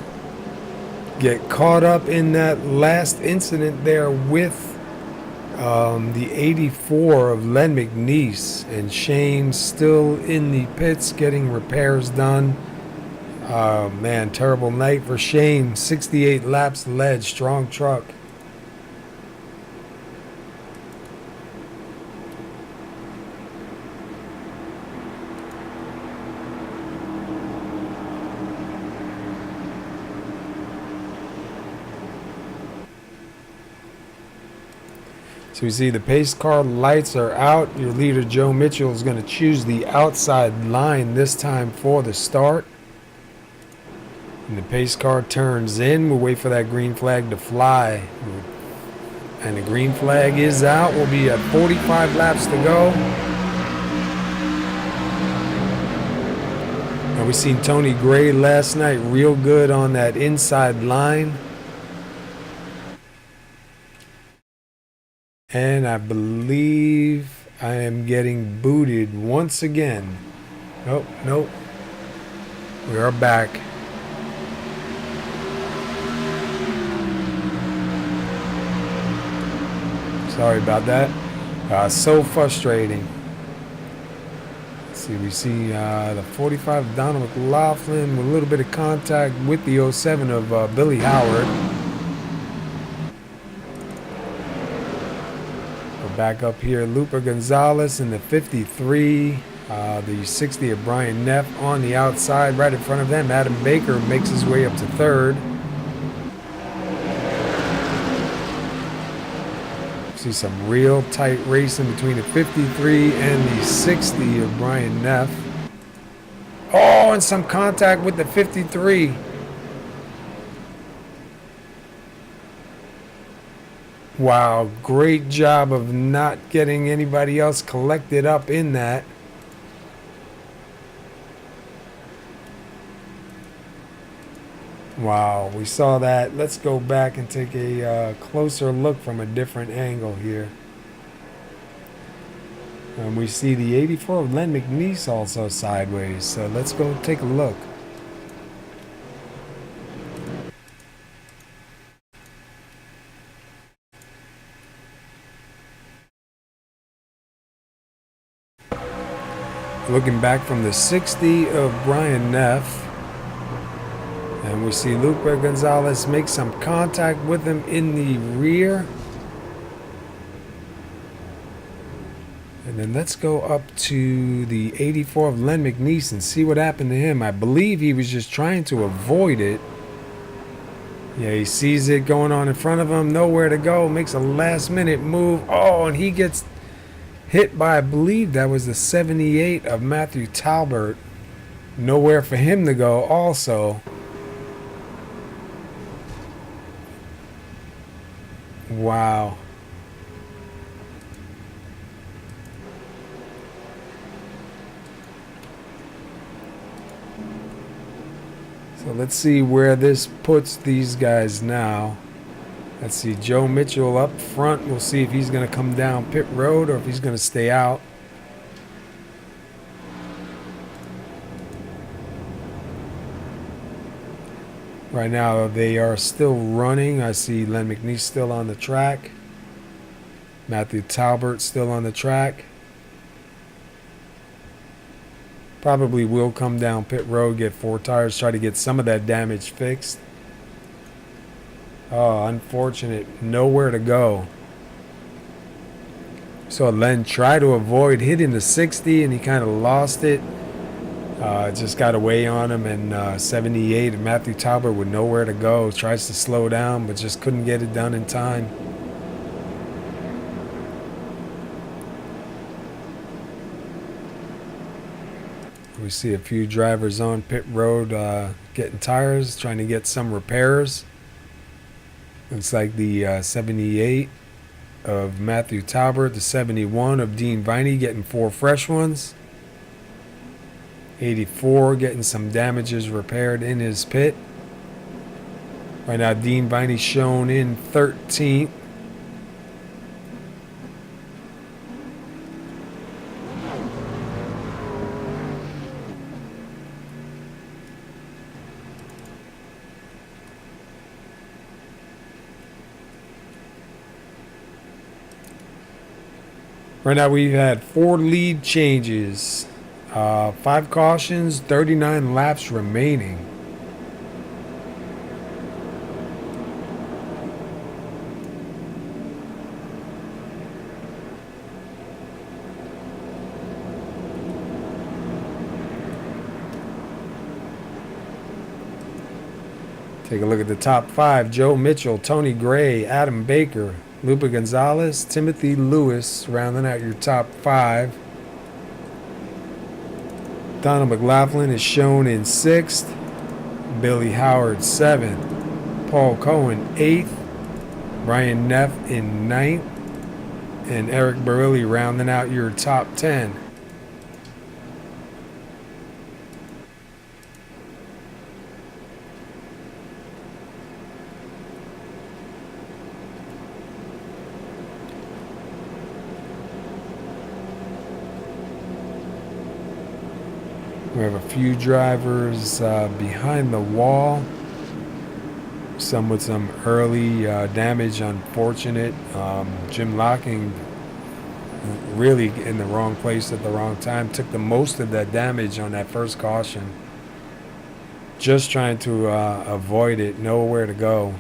get caught up in that last incident there with the 84 of Len McNeese, and Shane still in the pits getting repairs done. Man, terrible night for Shane. 68 laps led, strong truck. So we see the pace car lights are out. Your leader, Joe Mitchell, is going to choose the outside line this time for the start. And the pace car turns in. We'll wait for that green flag to fly. And the green flag is out. We'll be at 45 laps to go. Now we seen Tony Gray last night real good on that inside line. And I believe I am getting booted once again. Nope, nope. We are back. Sorry about that. So frustrating. Let's see, we see the 45 of Donald McLaughlin with a little bit of contact with the 07 of Billy Howard. We're back up here. Luper Gonzalez in the 53. The 60 of Brian Neff on the outside. Right in front of them, Adam Baker makes his way up to third. See some real tight racing between the 53 and the 60 of Brian Neff. Oh, and some contact with the 53. Wow, great job of not getting anybody else collected up in that. Wow, we saw that. Let's go back and take a closer look from a different angle here. And we see the 84 of Len McNeese also sideways. So let's go take a look. Looking back from the 60 of Brian Neff. And we see Lupe Gonzalez make some contact with him in the rear. And then let's go up to the 84 of Len McNeese and see what happened to him. I believe he was just trying to avoid it. Yeah, he sees it going on in front of him, nowhere to go, makes a last minute move. Oh, and he gets hit by, I believe that was the 78 of Matthew Talbert. Nowhere for him to go also. Wow. So let's see where this puts these guys now. Let's see, Joe Mitchell up front. We'll see if he's going to come down pit road or if he's going to stay out. Right now, they are still running. I see Len McNeese still on the track. Matthew Talbert still on the track. Probably will come down pit road, get 4 tires, try to get some of that damage fixed. Oh, unfortunate. Nowhere to go. So Len tried to avoid hitting the 60, and he kind of lost it. Just got away on him, and 78 and Matthew Talbot with nowhere to go. Tries to slow down, but just couldn't get it done in time. We see a few drivers on pit road getting tires, trying to get some repairs. Looks like the 78 of Matthew Talbot, the 71 of Dean Viney getting 4 fresh ones. 84 getting some damages repaired in his pit. Right now Dean Viney shown in 13th. Right now we've had 4 lead changes. 5 cautions, 39 laps remaining. Take a look at the top 5. Joe Mitchell, Tony Gray, Adam Baker, Lupa Gonzalez, Timothy Lewis, rounding out your top 5. Donald McLaughlin is shown in 6th. Billy Howard 7th. Paul Cohen 8th. Brian Neff in 9th. And Eric Barilli rounding out your top 10. We have a few drivers behind the wall. Some with some early damage, unfortunate. Jim Locking really in the wrong place at the wrong time. Took the most of that damage on that first caution. Just trying to avoid it, nowhere to go.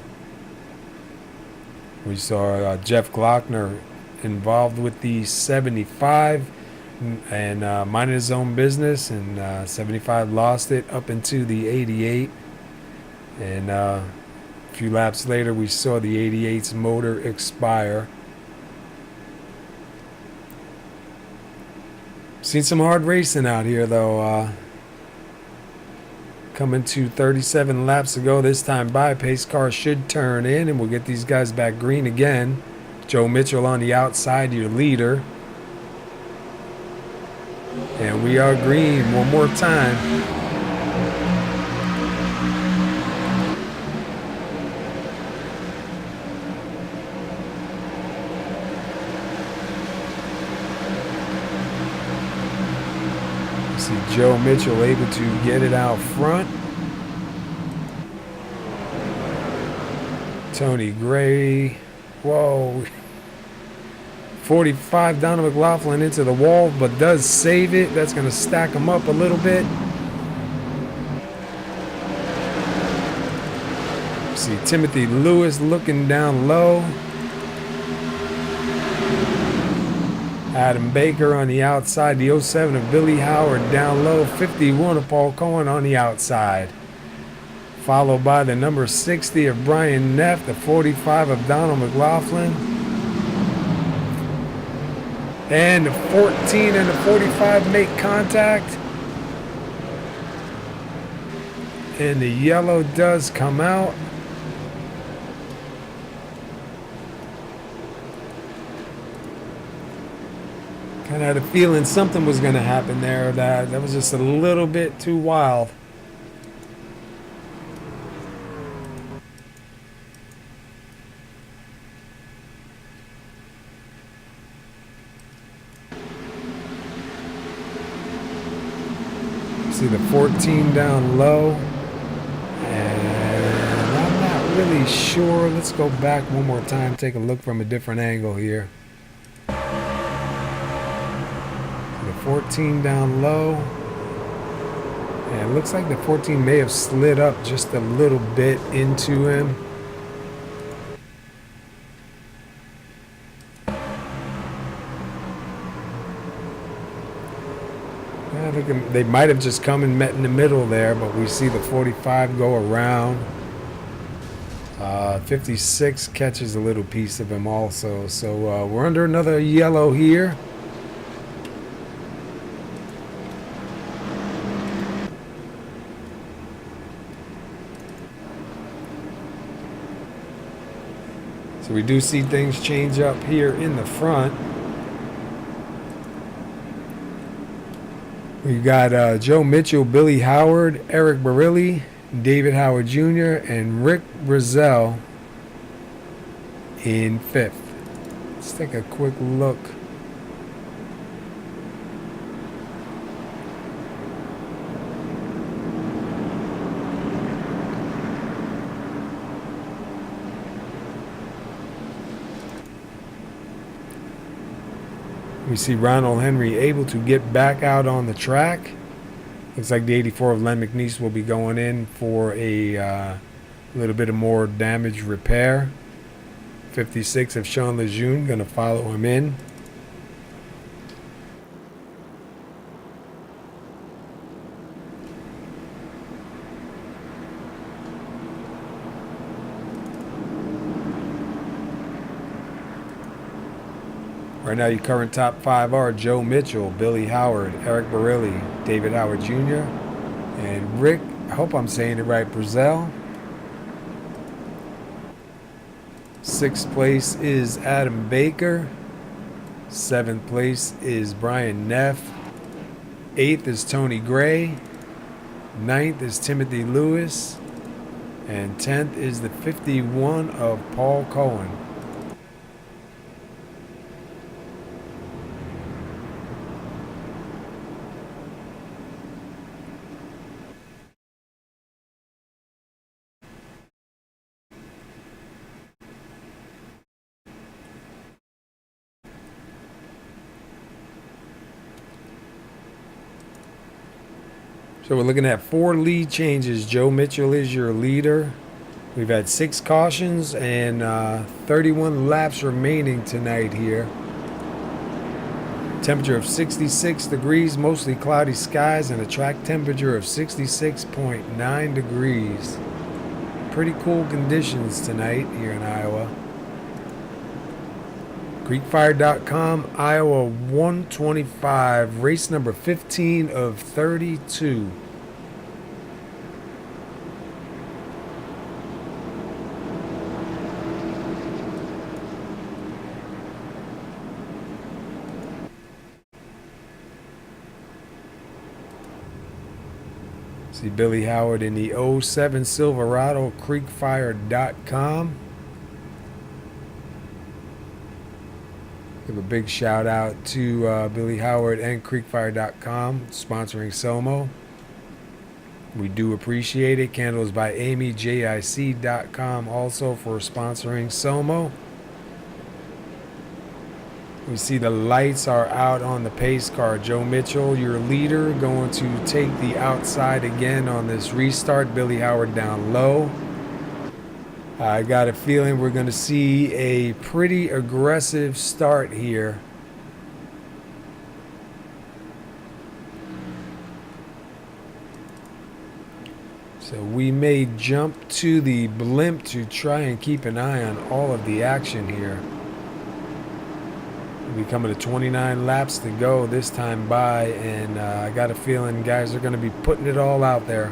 We saw Jeff Glockner involved with the 75 and minded his own business, and 75 lost it up into the 88. And a few laps later, we saw the 88's motor expire. Seen some hard racing out here, though. Coming to 37 laps to go this time by. Pace car should turn in, and we'll get these guys back green again. Joe Mitchell on the outside, your leader. And we are green one more time. See Joe Mitchell able to get it out front. Tony Gray. Whoa. 45, Donald McLaughlin into the wall, but does save it. That's going to stack him up a little bit. See Timothy Lewis looking down low. Adam Baker on the outside. The 07 of Billy Howard down low. 51 of Paul Cohen on the outside. Followed by the number 60 of Brian Neff. The 45 of Donald McLaughlin. And the 14 and the 45 make contact. And the yellow does come out. Kind of had a feeling something was going to happen there. That was just a little bit too wild. See the 14 down low. And I'm not really sure. Let's go back one more time, take a look from a different angle here. The 14 down low. And it looks like the 14 may have slid up just a little bit into him. I think they might have just come and met in the middle there, but we see the 45 go around. 56 catches a little piece of him also. So we're under another yellow here. So we do see things change up here in the front. We got Joe Mitchell, Billy Howard, Eric Barilli, David Howard Jr., and Rick Brazell in 5th. Let's take a quick look. We see Ronald Henry able to get back out on the track. Looks like the 84 of Len McNeese will be going in for a little bit of more damage repair. 56 of Sean Lejeune going to follow him in. Right now, your current top 5 are Joe Mitchell, Billy Howard, Eric Barilli, David Howard Jr., and Rick, I hope I'm saying it right, Brazel. 6th place is Adam Baker. 7th place is Brian Neff. 8th is Tony Gray. 9th is Timothy Lewis. And 10th is the 51 of Paul Cohen. So we're looking at 4 lead changes. Joe Mitchell is your leader. We've had 6 cautions and 31 laps remaining tonight here. Temperature of 66 degrees, mostly cloudy skies, and a track temperature of 66.9 degrees. Pretty cool conditions tonight here in Iowa. Creekfire.com, Iowa 125, race number 15 of 32. See Billy Howard in the 07 Silverado, Creekfire.com. Give a big shout out to Billy Howard and Creekfire.com sponsoring SoMo. We do appreciate it. Candles by Amy, JIC.com also for sponsoring SoMo. We see the lights are out on the pace car. Joe Mitchell, your leader, going to take the outside again on this restart. Billy Howard down low. I got a feeling we're going to see a pretty aggressive start here. So we may jump to the blimp to try and keep an eye on all of the action here. We'll be coming to 29 laps to go this time by, and I got a feeling guys are going to be putting it all out there.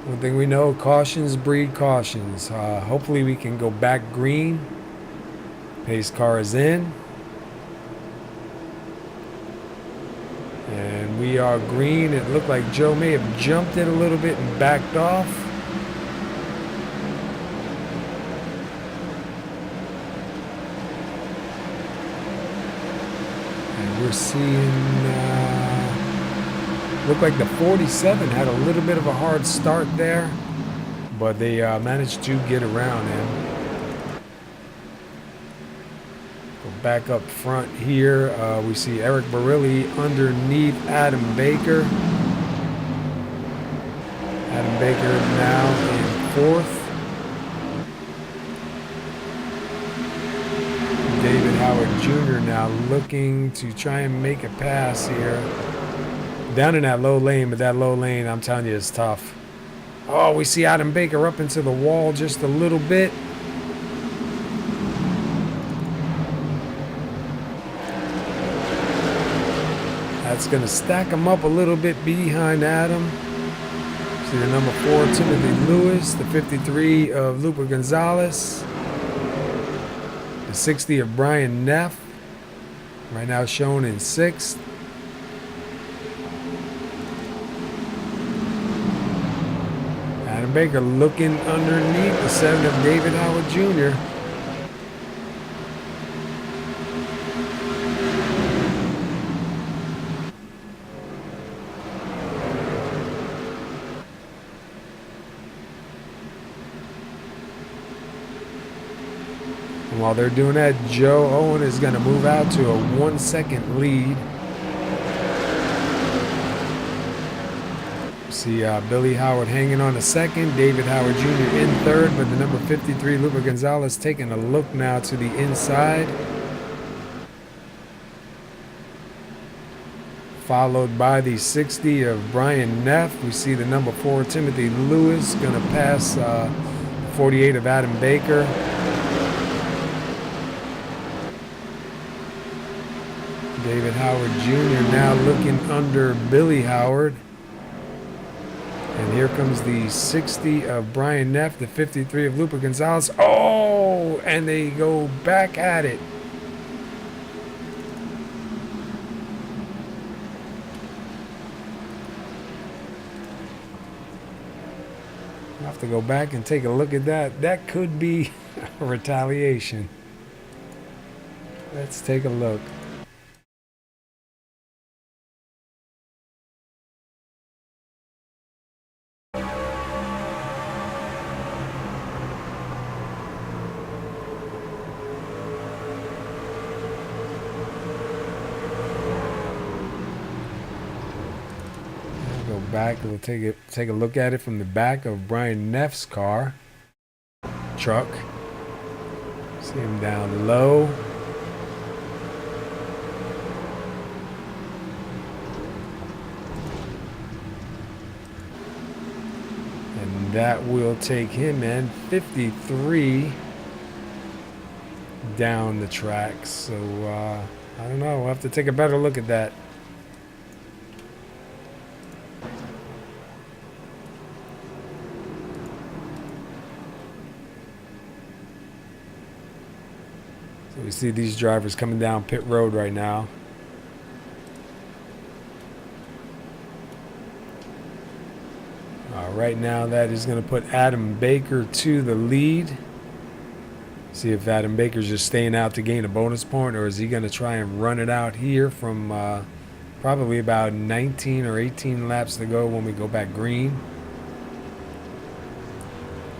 One thing we know, cautions breed cautions. Hopefully we can go back green. Pace car is in. And we are green. It looked like Joe may have jumped it a little bit and backed off. And we're seeing... looked like the 47 had a little bit of a hard start there, but they managed to get around him. Go back up front here. We see Eric Barilli underneath Adam Baker. Adam Baker now in 4th. David Howard Jr. now looking to try and make a pass here. Down in that low lane, but that low lane, I'm telling you, is tough. Oh, we see Adam Baker up into the wall just a little bit. That's going to stack him up a little bit behind Adam. See the number 4, Timothy Lewis, the 53 of Lupe Gonzalez, the 60 of Brian Neff, right now shown in 6th. Baker looking underneath the 7 of David Howard Jr. And while they're doing that, Joe Owen is going to move out to a 1-second lead. See Billy Howard hanging on a 2nd, David Howard Jr. in 3rd, but the number 53, Lupe Gonzalez, taking a look now to the inside. Followed by the 60 of Brian Neff. We see the number 4, Timothy Lewis, going to pass 48 of Adam Baker. David Howard Jr. now looking under Billy Howard. And here comes the 60 of Brian Neff, the 53 of Lupe Gonzalez. Oh, and they go back at it. I'll have to go back and take a look at that. That could be a retaliation. Let's take a look. Back, we'll take a look at it from the back of Brian Neff's car, truck. See him down low. And that will take him in 53 down the track. So I don't know. We'll have to take a better look at that. We see these drivers coming down pit road right now. Right now that is going to put Adam Baker to the lead. See if Adam Baker's just staying out to gain a bonus point, or is he going to try and run it out here from probably about 19 or 18 laps to go when we go back green.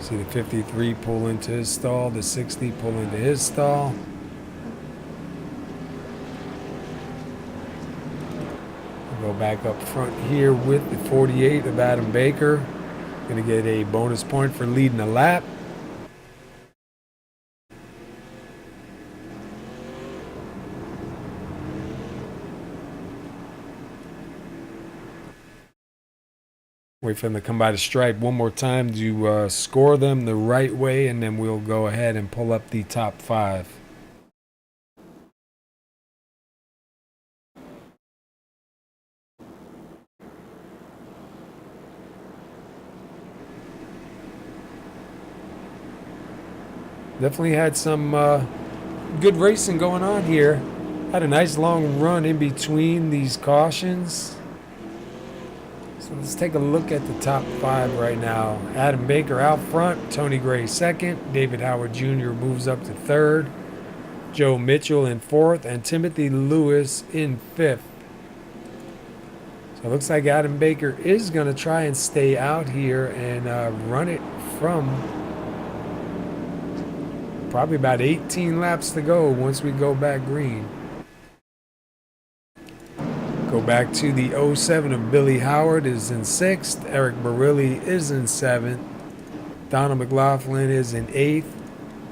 See the 53 pull into his stall, the 60 pull into his stall. Go back up front here with the 48 of Adam Baker. Going to get a bonus point for leading a lap. Wait for them to come by the stripe one more time to score them the right way, and then we'll go ahead and pull up the top 5. Definitely had some good racing going on here. Had a nice long run in between these cautions. So let's take a look at the top 5 right now. Adam Baker out front, Tony Gray second, David Howard Jr. moves up to third, Joe Mitchell in fourth, and Timothy Lewis in fifth. So it looks like Adam Baker is going to try and stay out here and run it from probably about 18 laps to go once we go back green. Go back to the 07 of Billy Howard is in 6th. Eric Barilli is in 7th. Donald McLaughlin is in 8th.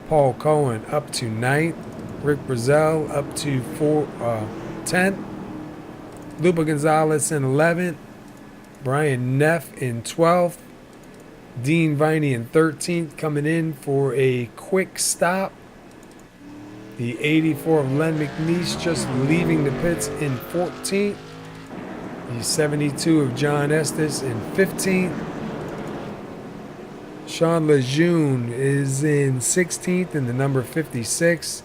Paul Cohen up to 9th. Rick Brazel up to 10th. Lupe Gonzalez in 11th. Brian Neff in 12th. Dean Viney in 13th, coming in for a quick stop. The 84 of Len McNeese just leaving the pits in 14th. The 72 of John Estes in 15th. Sean Lejeune is in 16th in the number 56.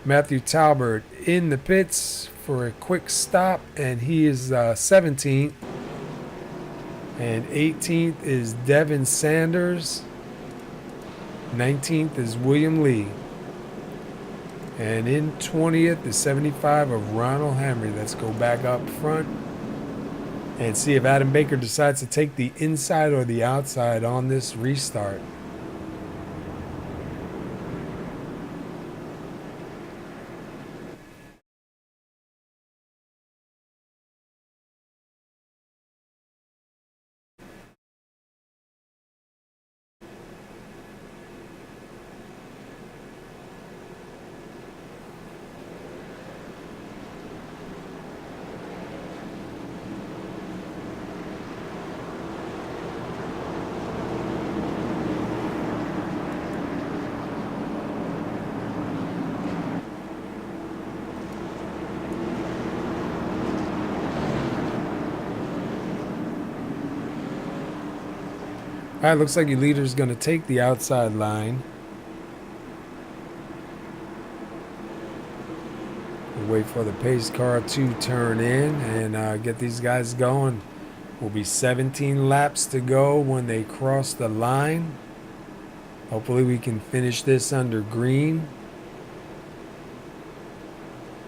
Matthew Talbert in the pits for a quick stop, and he is 17th. And 18th is Devin Sanders. 19th is William Lee. And in 20th is 75 of Ronald Henry. Let's go back up front and see if Adam Baker decides to take the inside or the outside on this restart. All right, looks like your leader's going to take the outside line. We'll wait for the pace car to turn in and get these guys going. Will be 17 laps to go when they cross the line. Hopefully we can finish this under green.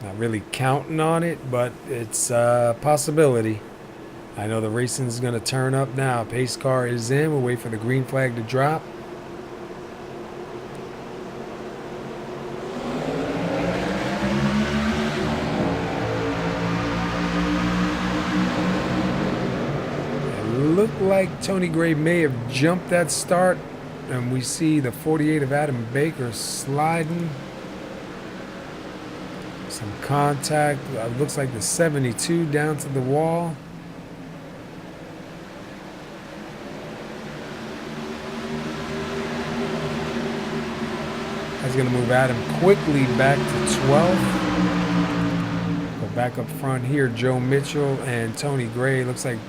Not really counting on it, but it's a possibility. I know the racing is going to turn up now. Pace car is in. We'll wait for the green flag to drop. It looked like Tony Gray may have jumped that start. And we see the 48 of Adam Baker sliding. Some contact. Looks like the 72 down to the wall. That's going to move Adam quickly back to 12th. Go back up front here, Joe Mitchell and Tony Gray. Looks like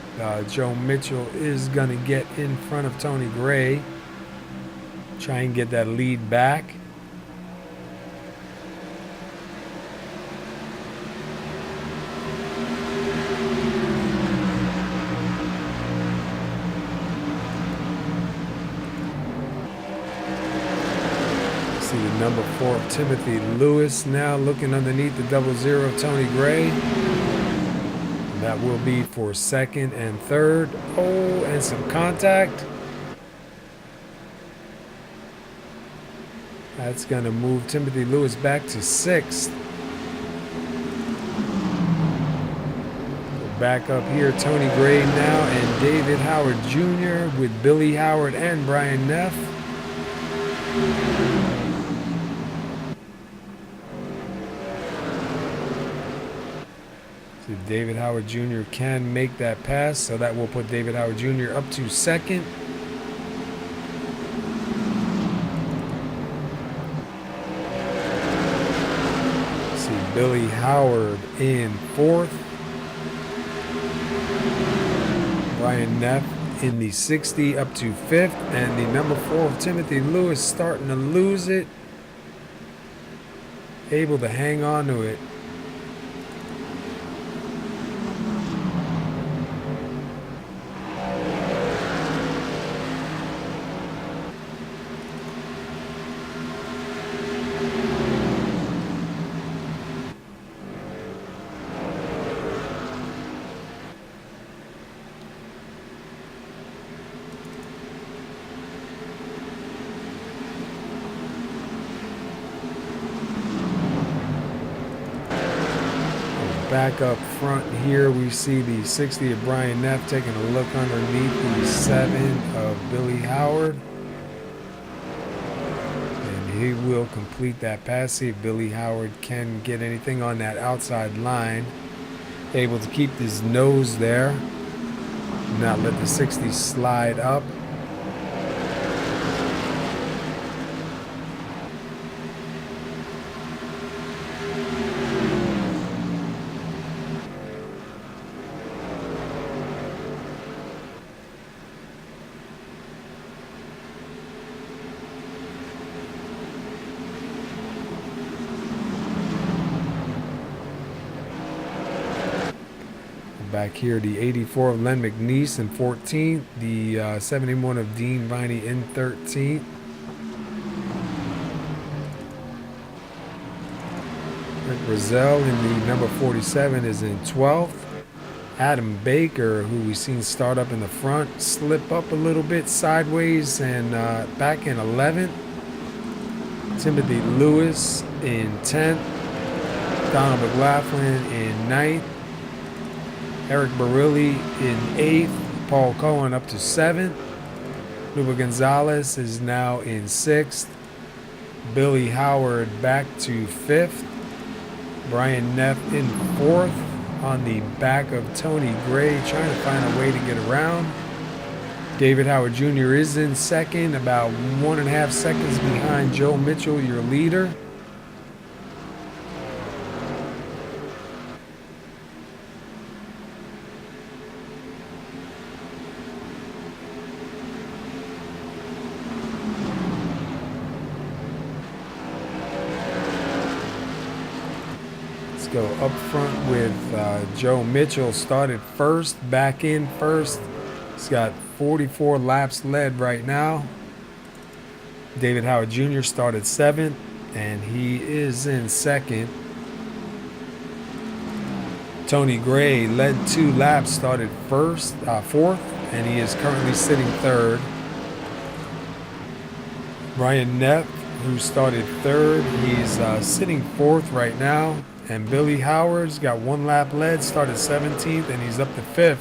Joe Mitchell is going to get in front of Tony Gray. Try and get that lead back. See the number 4 of Timothy Lewis now looking underneath the 00 of Tony Gray. And that will be for second and third. Oh, and some contact. That's going to move Timothy Lewis back to 6th. Back up here, Tony Gray now and David Howard Jr. with Billy Howard and Brian Neff. So David Howard Jr. can make that pass, so that will put David Howard Jr. up to 2nd. Billy Howard in 4th. Brian Neff in the 60 up to 5th. And the number 4 of Timothy Lewis starting to lose it. Able to hang on to it. Back up front here, we see the 60 of Brian Neff taking a look underneath the 7 of Billy Howard. And he will complete that pass. See if Billy Howard can get anything on that outside line. Able to keep his nose there. Not let the 60 slide up. Back here, the 84 of Len McNeese in 14th, the 71 of Dean Viney in 13th. Rick Rozelle in the number 47 is in 12th. Adam Baker, who we've seen start up in the front, slip up a little bit sideways and back in 11th. Timothy Lewis in 10th. Donald McLaughlin in 9th. Eric Barilli in 8th. Paul Cohen up to 7th. Luba Gonzalez is now in 6th. Billy Howard back to 5th. Brian Neff in 4th on the back of Tony Gray, trying to find a way to get around. David Howard Jr. is in 2nd, about 1.5 seconds behind Joe Mitchell, your leader. go up front with Joe Mitchell. Started first, back in first. He's got 44 laps led right now. David Howard Jr. started 7th, and he is in 2nd. Tony Gray led 2 laps, started 4th, and he is currently sitting 3rd. Brian Neff, who started 3rd, he's sitting 4th right now. And Billy Howard's got 1 lap led, started 17th, and he's up to 5th.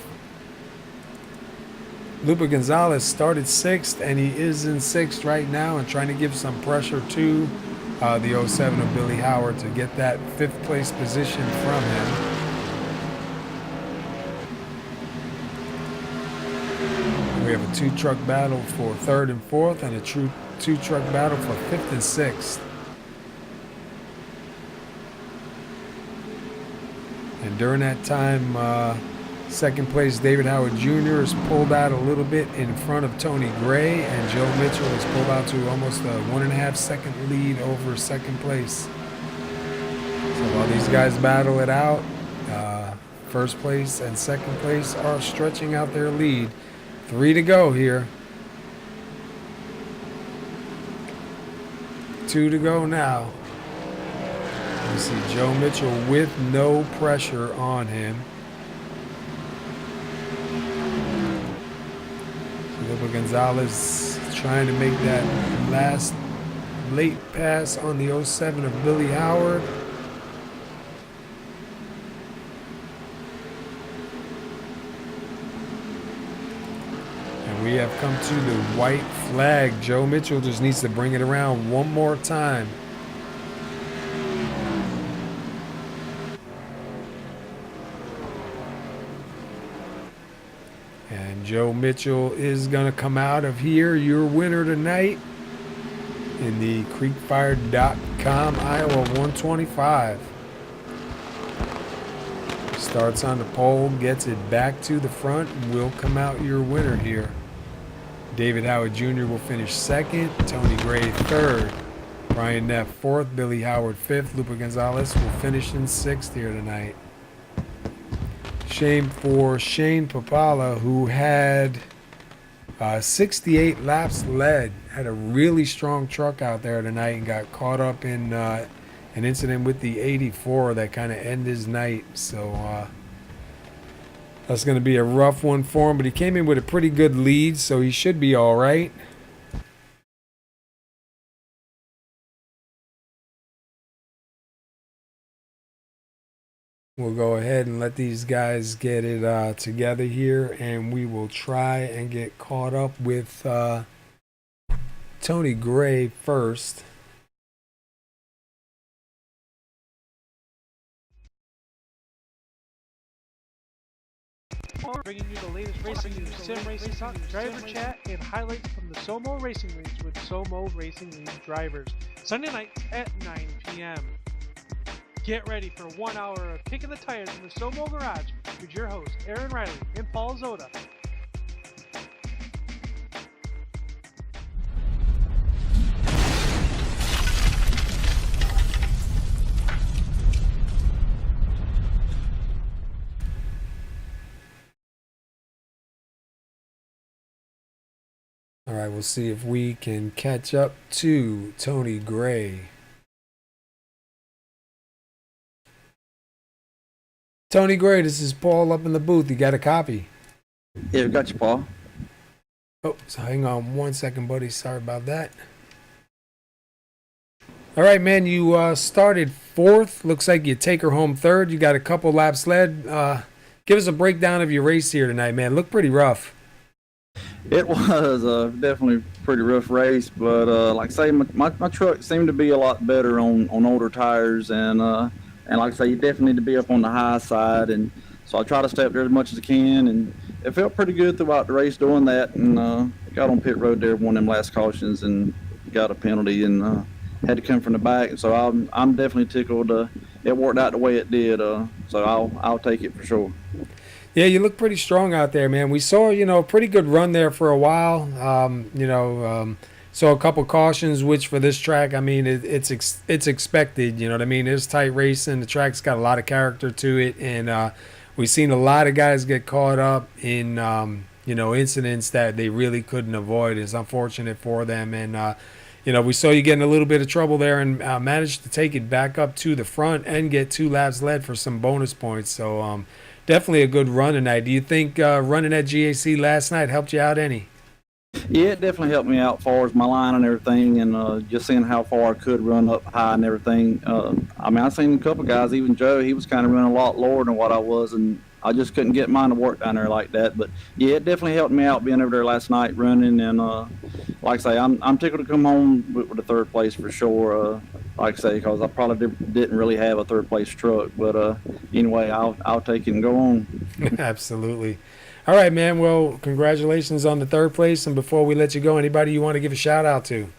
Lupe Gonzalez started 6th, and he is in 6th right now and trying to give some pressure to the 07 of Billy Howard to get that 5th place position from him. We have a 2-truck battle for 3rd and 4th and a true 2-truck battle for 5th and 6th. And during that time, 2nd place David Howard Jr. is pulled out a little bit in front of Tony Gray, and Joe Mitchell is pulled out to almost a 1.5 second lead over 2nd place. So while these guys battle it out, 1st place and 2nd place are stretching out their lead. 3 to go here. 2 to go now. You see Joe Mitchell with no pressure on him. Lupe Gonzalez trying to make that last late pass on the 07 of Billy Howard. And we have come to the white flag. Joe Mitchell just needs to bring it around one more time. And Joe Mitchell is going to come out of here, your winner tonight, in the creekfire.com Iowa 125. Starts on the pole, gets it back to the front, and will come out your winner here. David Howard Jr. will finish 2nd, Tony Gray 3rd, Brian Neff 4th, Billy Howard 5th, Lupe Gonzalez will finish in 6th here tonight. Shame for Shane Papala, who had 68 laps led, had a really strong truck out there tonight and got caught up in an incident with the 84 that kind of ended his night. So that's going to be a rough one for him, but he came in with a pretty good lead, so he should be all right. We'll go ahead and let these guys get it together here, and we will try and get caught up with Tony Gray first. Bringing you the latest racing news, sim racing talk, driver chat, and highlights from the SoMo Racing Leagues with SoMo Racing League drivers. Sunday night at 9 p.m. Get ready for 1 hour of kicking the tires in the SoMo Garage with your hosts, Aaron Riley and Paul Zoda. All right, we'll see if we can catch up to Tony Gray. Tony Gray, this is Paul up in the booth. You got a copy? Yeah, we got you, Paul. Oh, so hang on 1 second, buddy. Sorry about that. All right, man, you started 4th. Looks like you take her home 3rd. You got a couple laps led. Give us a breakdown of your race here tonight, man. Looked pretty rough. It was definitely a pretty rough race, but like I say, my truck seemed to be a lot better on older tires, and like I say, you definitely need to be up on the high side, and so I try to stay up there as much as I can, and it felt pretty good throughout the race doing that, and got on pit road there one of them last cautions and got a penalty and had to come from the back, and so I'm definitely tickled. It worked out the way it did, so I'll take it for sure. Yeah, you look pretty strong out there, man. We saw, a pretty good run there for a while. So a couple cautions, which for this track, I mean, it's expected. You know what I mean? It's tight racing. The track's got a lot of character to it, and we've seen a lot of guys get caught up in incidents that they really couldn't avoid. It's unfortunate for them, and we saw you get in a little bit of trouble there, and managed to take it back up to the front and get 2 laps led for some bonus points. So definitely a good run tonight. Do you think running at GAC last night helped you out any? Yeah, it definitely helped me out as far as my line and everything, and just seeing how far I could run up high and everything. I mean, I've seen a couple guys, even Joe, he was kind of running a lot lower than what I was, and I just couldn't get mine to work down there like that. But yeah, it definitely helped me out being over there last night running, and like I say, I'm tickled to come home with the third place for sure. Like I say, because I probably didn't really have a third place truck, but anyway, I'll take it and go on. Absolutely. All right, man. Well, congratulations on the third place. And before we let you go, anybody you want to give a shout out to?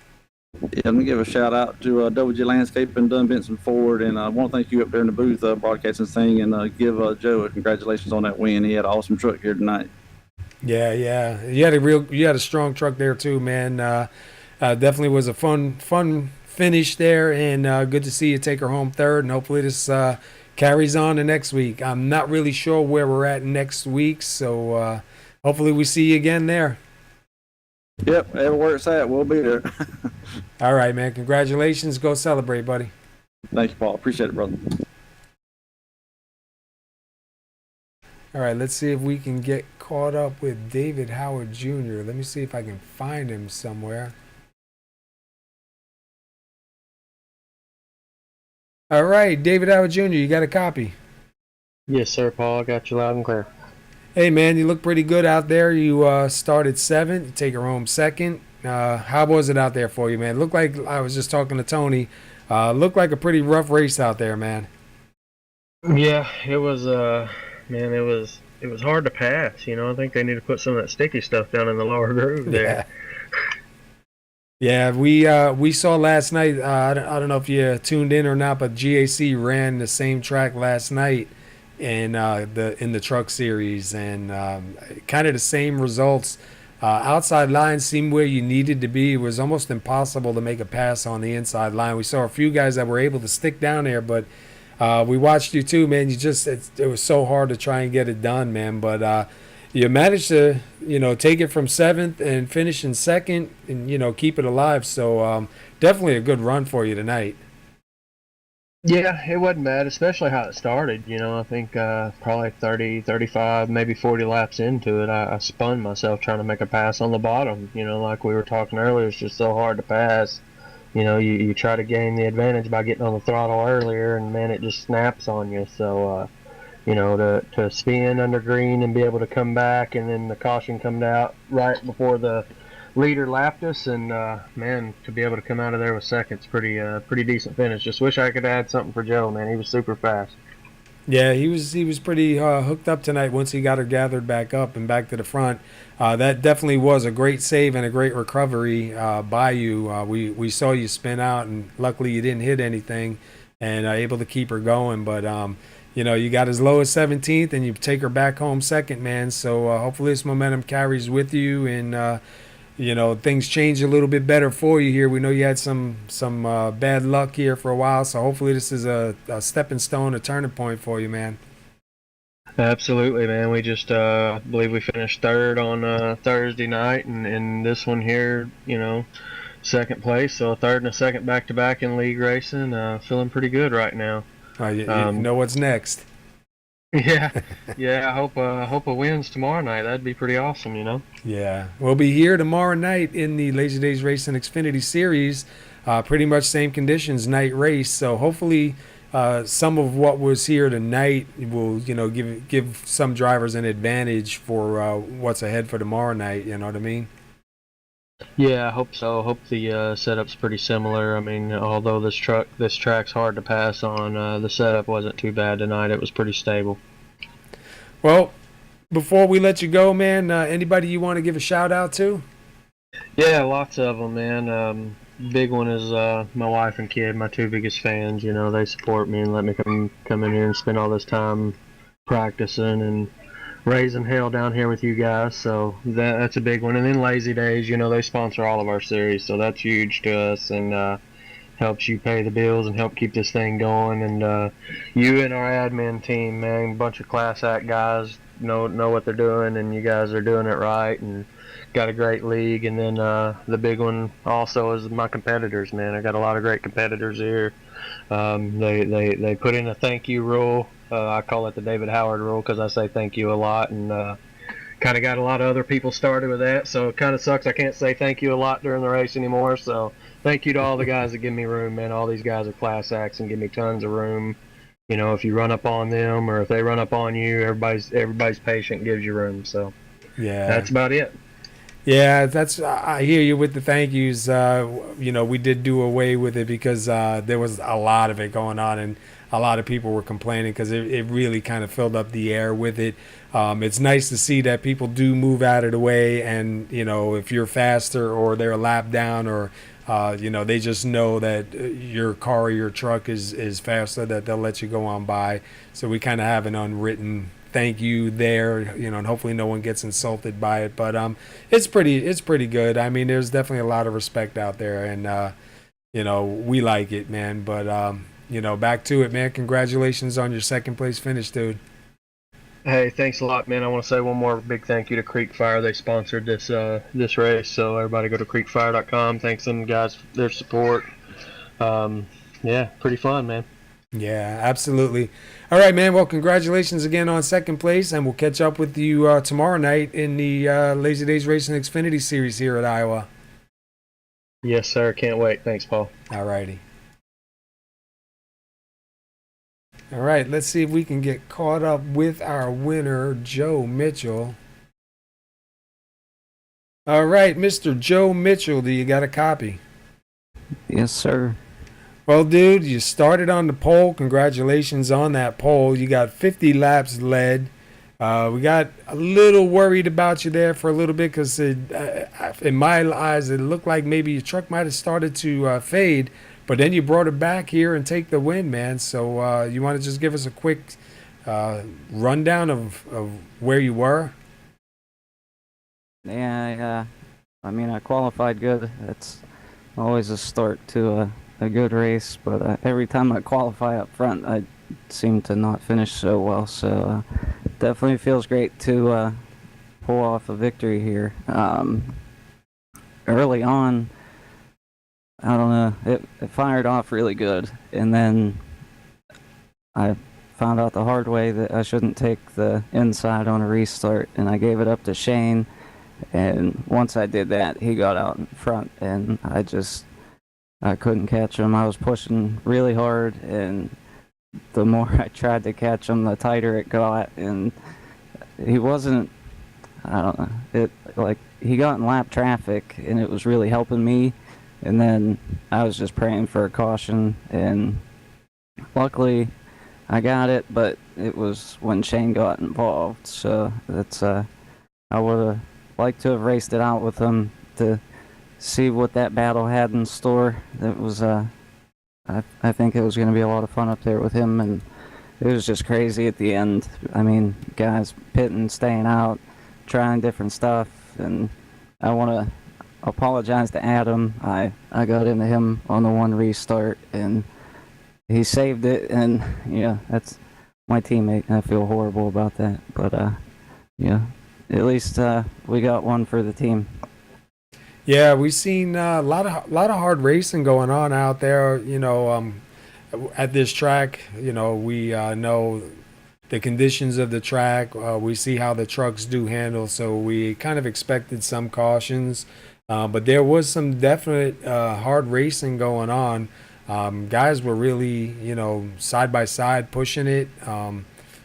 Yeah, let me give a shout out to WG Landscape and Dunn Benson Ford, and I want to thank you up there in the booth broadcasting thing, and give Joe a congratulations on that win. He had an awesome truck here tonight. Yeah. You had a strong truck there too, man. Definitely was a fun finish there, and good to see you take her home third. And hopefully this carries on to next week. I'm not really sure where we're at next week, so hopefully we see you again there. Yep, everywhere it's at, we'll be there. All right, man. Congratulations. Go celebrate, buddy. Thank you, Paul. Appreciate it, brother. All right, let's see if we can get caught up with David Howard Jr. Let me see if I can find him somewhere. All right, David Howard Jr., you got a copy? Yes, sir, Paul. I got you loud and clear. Hey, man, you look pretty good out there. You started 7th, you take her home 2nd. How was it out there for you, man? Looked like, I was just talking to Tony, looked like a pretty rough race out there, man. Yeah, it was, man, it was hard to pass. You know, I think they need to put some of that sticky stuff down in the lower groove there. Yeah, we saw last night. I don't know if you tuned in or not, but GAC ran the same track last night in the truck series, and kind of the same results. Outside line seemed where you needed to be. It was almost impossible to make a pass on the inside line. We saw a few guys that were able to stick down there, but we watched you too, man. It was so hard to try and get it done, man. But you managed to, take it from 7th and finish in 2nd and, keep it alive. So definitely a good run for you tonight. Yeah, it wasn't bad, especially how it started. I think probably 30, 35, maybe 40 laps into it, I spun myself trying to make a pass on the bottom. Like we were talking earlier, it's just so hard to pass. You try to gain the advantage by getting on the throttle earlier, and, man, it just snaps on you. So, to spin under green and be able to come back, and then the caution come out right before the leader lapped us, and man, to be able to come out of there with second's pretty decent finish. Just wish I could add something for Joe, man. He was super fast. Yeah, he was pretty hooked up tonight once he got her gathered back up and back to the front. That definitely was a great save and a great recovery by you. We saw you spin out, and luckily you didn't hit anything, and able to keep her going. But you got as low as 17th, and you take her back home 2nd, man. So hopefully this momentum carries with you, and things change a little bit better for you here. We know you had some bad luck here for a while, so hopefully this is a stepping stone, a turning point for you, man. Absolutely, man. We just believe we finished 3rd on Thursday night, and this one here, 2nd place, so a 3rd and a 2nd back-to-back in league racing. Feeling pretty good right now. You know what's next. Yeah. I hope a wins tomorrow night. That'd be pretty awesome, Yeah, we'll be here tomorrow night in the Lazy Days Racing Xfinity Series. Pretty much same conditions, night race. So hopefully, some of what was here tonight will, give some drivers an advantage for what's ahead for tomorrow night. You know what I mean? Yeah, I hope so. I hope the setup's pretty similar. I mean, although this track's hard to pass on, the setup wasn't too bad tonight. It was pretty stable. Well, before we let you go, man, anybody you want to give a shout out to? Yeah, lots of them, man. Big one is my wife and kid, my 2 biggest fans. They support me and let me come in here and spend all this time practicing, and raising hell down here with you guys. So that's a big one. And then Lazy Days, they sponsor all of our series, so that's huge to us, and helps you pay the bills and help keep this thing going. And you and our admin team, man, bunch of class act guys know what they're doing, and you guys are doing it right, and got a great league. And then the big one also is my competitors, man. I got a lot of great competitors here. They put in a thank you rule. I call it the David Howard rule because I say thank you a lot, and kind of got a lot of other people started with that. So it kind of sucks I can't say thank you a lot during the race anymore. So thank you to all the guys that give me room, man. All these guys are class acts and give me tons of room. If you run up on them or if they run up on you, everybody's patient, gives you room. So Yeah, that's about it. Yeah, I hear you with the thank yous. We did do away with it because there was a lot of it going on, and a lot of people were complaining because it really kind of filled up the air with it. It's nice to see that people do move out of the way, and if you're faster or they're a lap down, or they just know that your car or your truck is faster, that they'll let you go on by. So we kind of have an unwritten thank you there, and hopefully no one gets insulted by it. But it's pretty good. I mean, there's definitely a lot of respect out there, and we like it, man. But back to it, man. Congratulations on your second place finish, dude. Hey, thanks a lot, man. I want to say one more big thank you to Creek Fire. They sponsored this race, so everybody go to creekfire.com. Thanks them guys for their support. Yeah, pretty fun, man. Yeah, absolutely. All right, man. Well, congratulations again on second place, and we'll catch up with you tomorrow night in the Lazy Days Racing Xfinity Series here at Iowa. Yes, sir. Can't wait. Thanks, Paul. All righty. All right, let's see if we can get caught up with our winner, Joe Mitchell. All right, Mr. Joe Mitchell, do you got a copy? Yes, sir. Well, dude, you started on the pole. Congratulations on that pole. You got 50 laps led. We got a little worried about you there for a little bit because in my eyes, it looked like maybe your truck might have started to fade, but then you brought it back here and take the win, man. So you want to just give us a quick rundown of where you were? Yeah, I qualified good. That's always a start to a good race, but every time I qualify up front, I seem to not finish so well. So definitely feels great to pull off a victory here. Early on, I don't know, it fired off really good, and then I found out the hard way that I shouldn't take the inside on a restart, and I gave it up to Shane. And once I did that, he got out in front, and I couldn't catch him. I was pushing really hard, and the more I tried to catch him, the tighter it got. And he wasn't, I don't know, he got in lap traffic, and it was really helping me. And then I was just praying for a caution, and luckily I got it, but it was when Shane got involved. So I would have liked to have raced it out with him to see what that battle had in store. That was I think it was going to be a lot of fun up there with him, and it was just crazy at the end. I mean, guys pitting, staying out, trying different stuff, and I want to apologize to Adam. I got into him on the one restart, and he saved it, and yeah, that's my teammate. I feel horrible about that, but yeah, at least we got one for the team. Yeah, we've seen a lot of hard racing going on out there. At this track, we know the conditions of the track. We see how the trucks do handle, so we kind of expected some cautions, but there was some definite hard racing going on. Guys were really, side by side pushing it.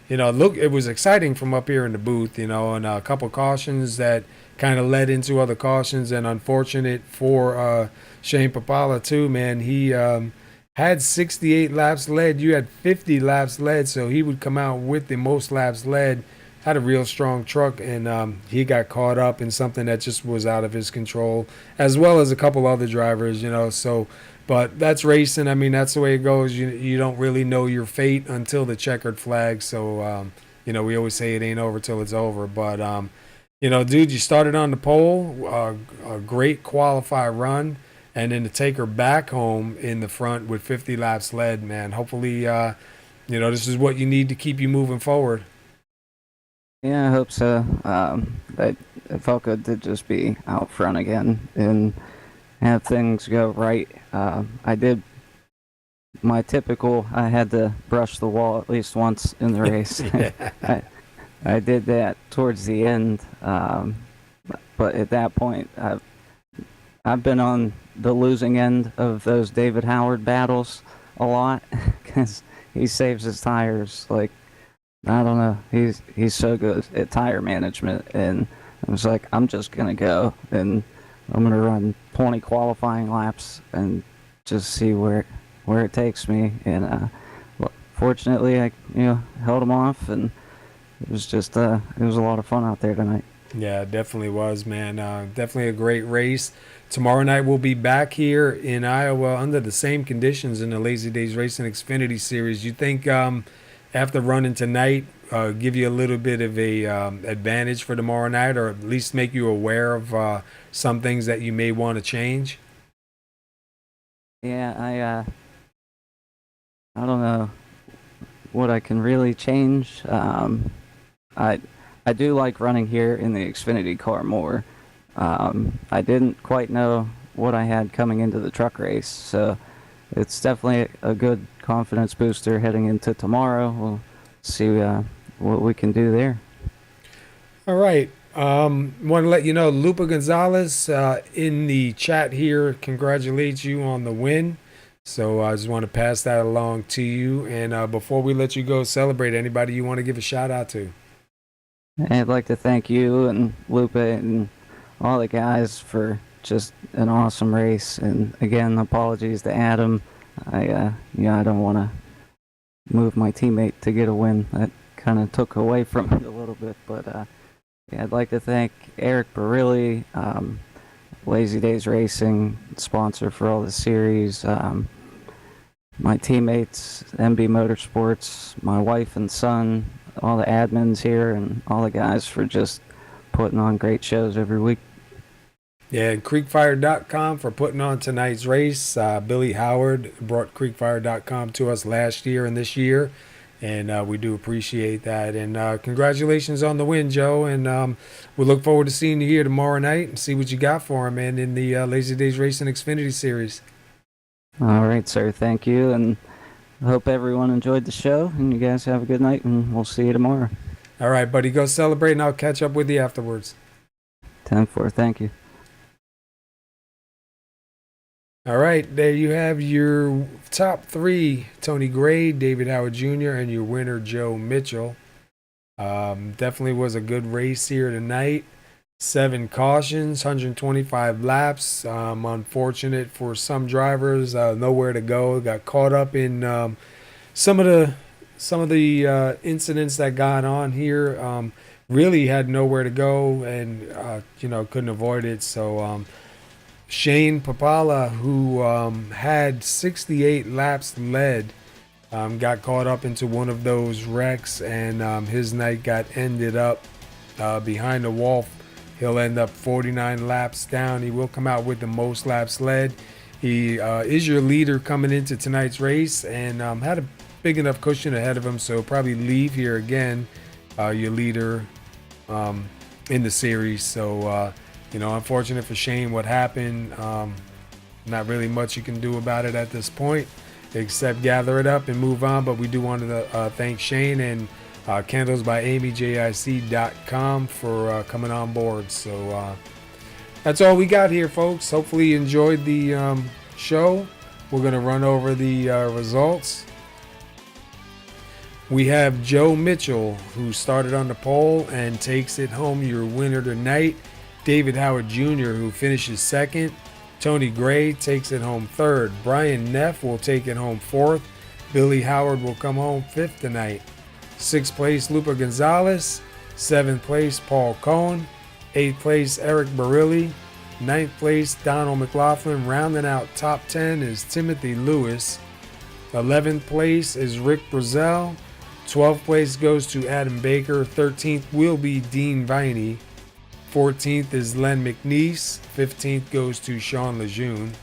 It was exciting from up here in the booth, and a couple cautions that kind of led into other cautions, and unfortunate for Shane Papala too, man. He had 68 laps led. You had 50 laps led, so he would come out with the most laps led. Had a real strong truck, and he got caught up in something that just was out of his control, as well as a couple other drivers, so. But that's racing. I mean, that's the way it goes. You don't really know your fate until the checkered flag. So, we always say it ain't over till it's over. But, dude, you started on the pole, a great qualified run, and then to take her back home in the front with 50 laps led, man. Hopefully, this is what you need to keep you moving forward. Yeah, I hope so. It felt good to just be out front again and have things go right. I did my typical, I had to brush the wall at least once in the race. I did that towards the end, but at that point, I've been on the losing end of those David Howard battles a lot because he saves his tires. Like, I don't know, he's so good at tire management, and I was like, I'm just gonna go and I'm gonna run 20 qualifying laps and just see where it takes me. And fortunately, I held him off, and it was just it was a lot of fun out there tonight. Yeah, it definitely was, man. Definitely a great race. Tomorrow night we'll be back here in Iowa under the same conditions in the Lazy Days Racing Xfinity Series. You think after running tonight, give you a little bit of a advantage for tomorrow night, or at least make you aware of some things that you may want to change? Yeah, I don't know what I can really change. I do like running here in the Xfinity car more. I didn't quite know what I had coming into the truck race, so it's definitely a good confidence booster heading into tomorrow. We'll see what we can do there. All right. Want to let you know, Lupa Gonzalez in the chat here congratulates you on the win. So I just want to pass that along to you. And before we let you go celebrate, anybody you want to give a shout out to? I'd like to thank you and Lupa and all the guys for just an awesome race. And again, apologies to Adam. I don't want to move my teammate to get a win. That kind of took away from it a little bit. But I'd like to thank Eric Barilli, Lazy Days Racing, sponsor for all the series. My teammates, MB Motorsports, my wife and son, all the admins here, and all the guys for just putting on great shows every week. Yeah, and creekfire.com for putting on tonight's race. Billy Howard brought creekfire.com to us last year and this year, and we do appreciate that. And congratulations on the win, Joe, and we look forward to seeing you here tomorrow night and see what you got for him, man, in the Lazy Days Racing Xfinity Series. All right, sir. Thank you, and I hope everyone enjoyed the show, and you guys have a good night, and we'll see you tomorrow. All right, buddy. Go celebrate, and I'll catch up with you afterwards. 10-4. Thank you. All right, there you have your top three, Tony Gray, David Howard Jr., and your winner, Joe Mitchell. Definitely was a good race here tonight. 7 cautions, 125 laps. Unfortunate for some drivers, nowhere to go. Got caught up in some of the incidents that got on here. Really had nowhere to go, and couldn't avoid it. So Shane Papala, who had 68 laps led, got caught up into one of those wrecks, and his night got ended up behind the wall. He'll end up 49 laps down. He will come out with the most laps led. He is your leader coming into tonight's race, and had a big enough cushion ahead of him, so probably leave here again, your leader in the series. So, unfortunate for Shane what happened. Not really much you can do about it at this point, except gather it up and move on. But we do want to thank Shane and candlesbyamyjic.com for coming on board. So that's all we got here, folks. Hopefully you enjoyed the show. We're going to run over the results. We have Joe Mitchell, who started on the pole and takes it home, your winner tonight. David Howard Jr., who finishes second. Tony Gray takes it home third. Brian Neff will take it home fourth. Billy Howard will come home fifth tonight. 6th place, Lupa Gonzalez. 7th place, Paul Cohen. 8th place, Eric Barilli. 9th place, Donald McLaughlin. Rounding out top 10 is Timothy Lewis. 11th place is Rick Brazel. 12th place goes to Adam Baker. 13th will be Dean Viney. 14th is Len McNeese. 15th goes to Sean Lejeune.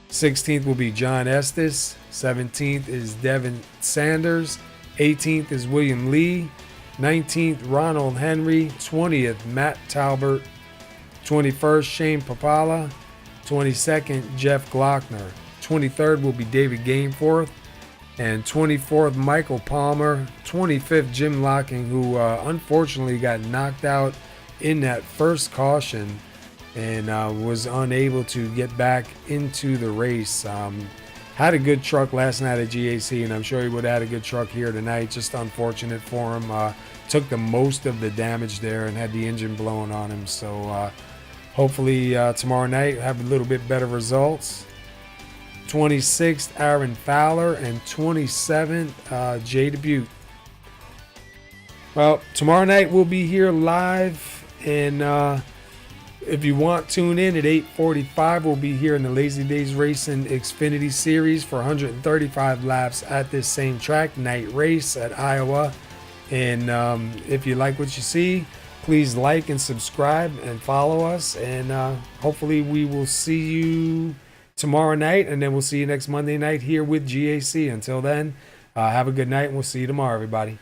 16th will be John Estes. 17th is Devin Sanders. 18th is William Lee. 19th, Ronald Henry. 20th, Matt Talbert. 21st, Shane Papala. 22nd, Jeff Glockner. 23rd will be David Gameforth. And 24th, Michael Palmer. 25th, Jim Locking, who unfortunately got knocked out in that first caution and was unable to get back into the race. Had a good truck last night at GAC, and I'm sure he would have had a good truck here tonight. Just unfortunate for him. Took the most of the damage there and had the engine blowing on him. So hopefully tomorrow night have a little bit better results. 26th, Aaron Fowler, and 27th, Jay Dubuque. Well, tomorrow night we'll be here live, and if you want, tune in at 8:45. We'll be here in the Lazy Days Racing Xfinity Series for 135 laps at this same track, night race at Iowa. And if you like what you see, please like and subscribe and follow us. And hopefully we will see you tomorrow night, and then we'll see you next Monday night here with GAC. Until then, have a good night, and we'll see you tomorrow, everybody.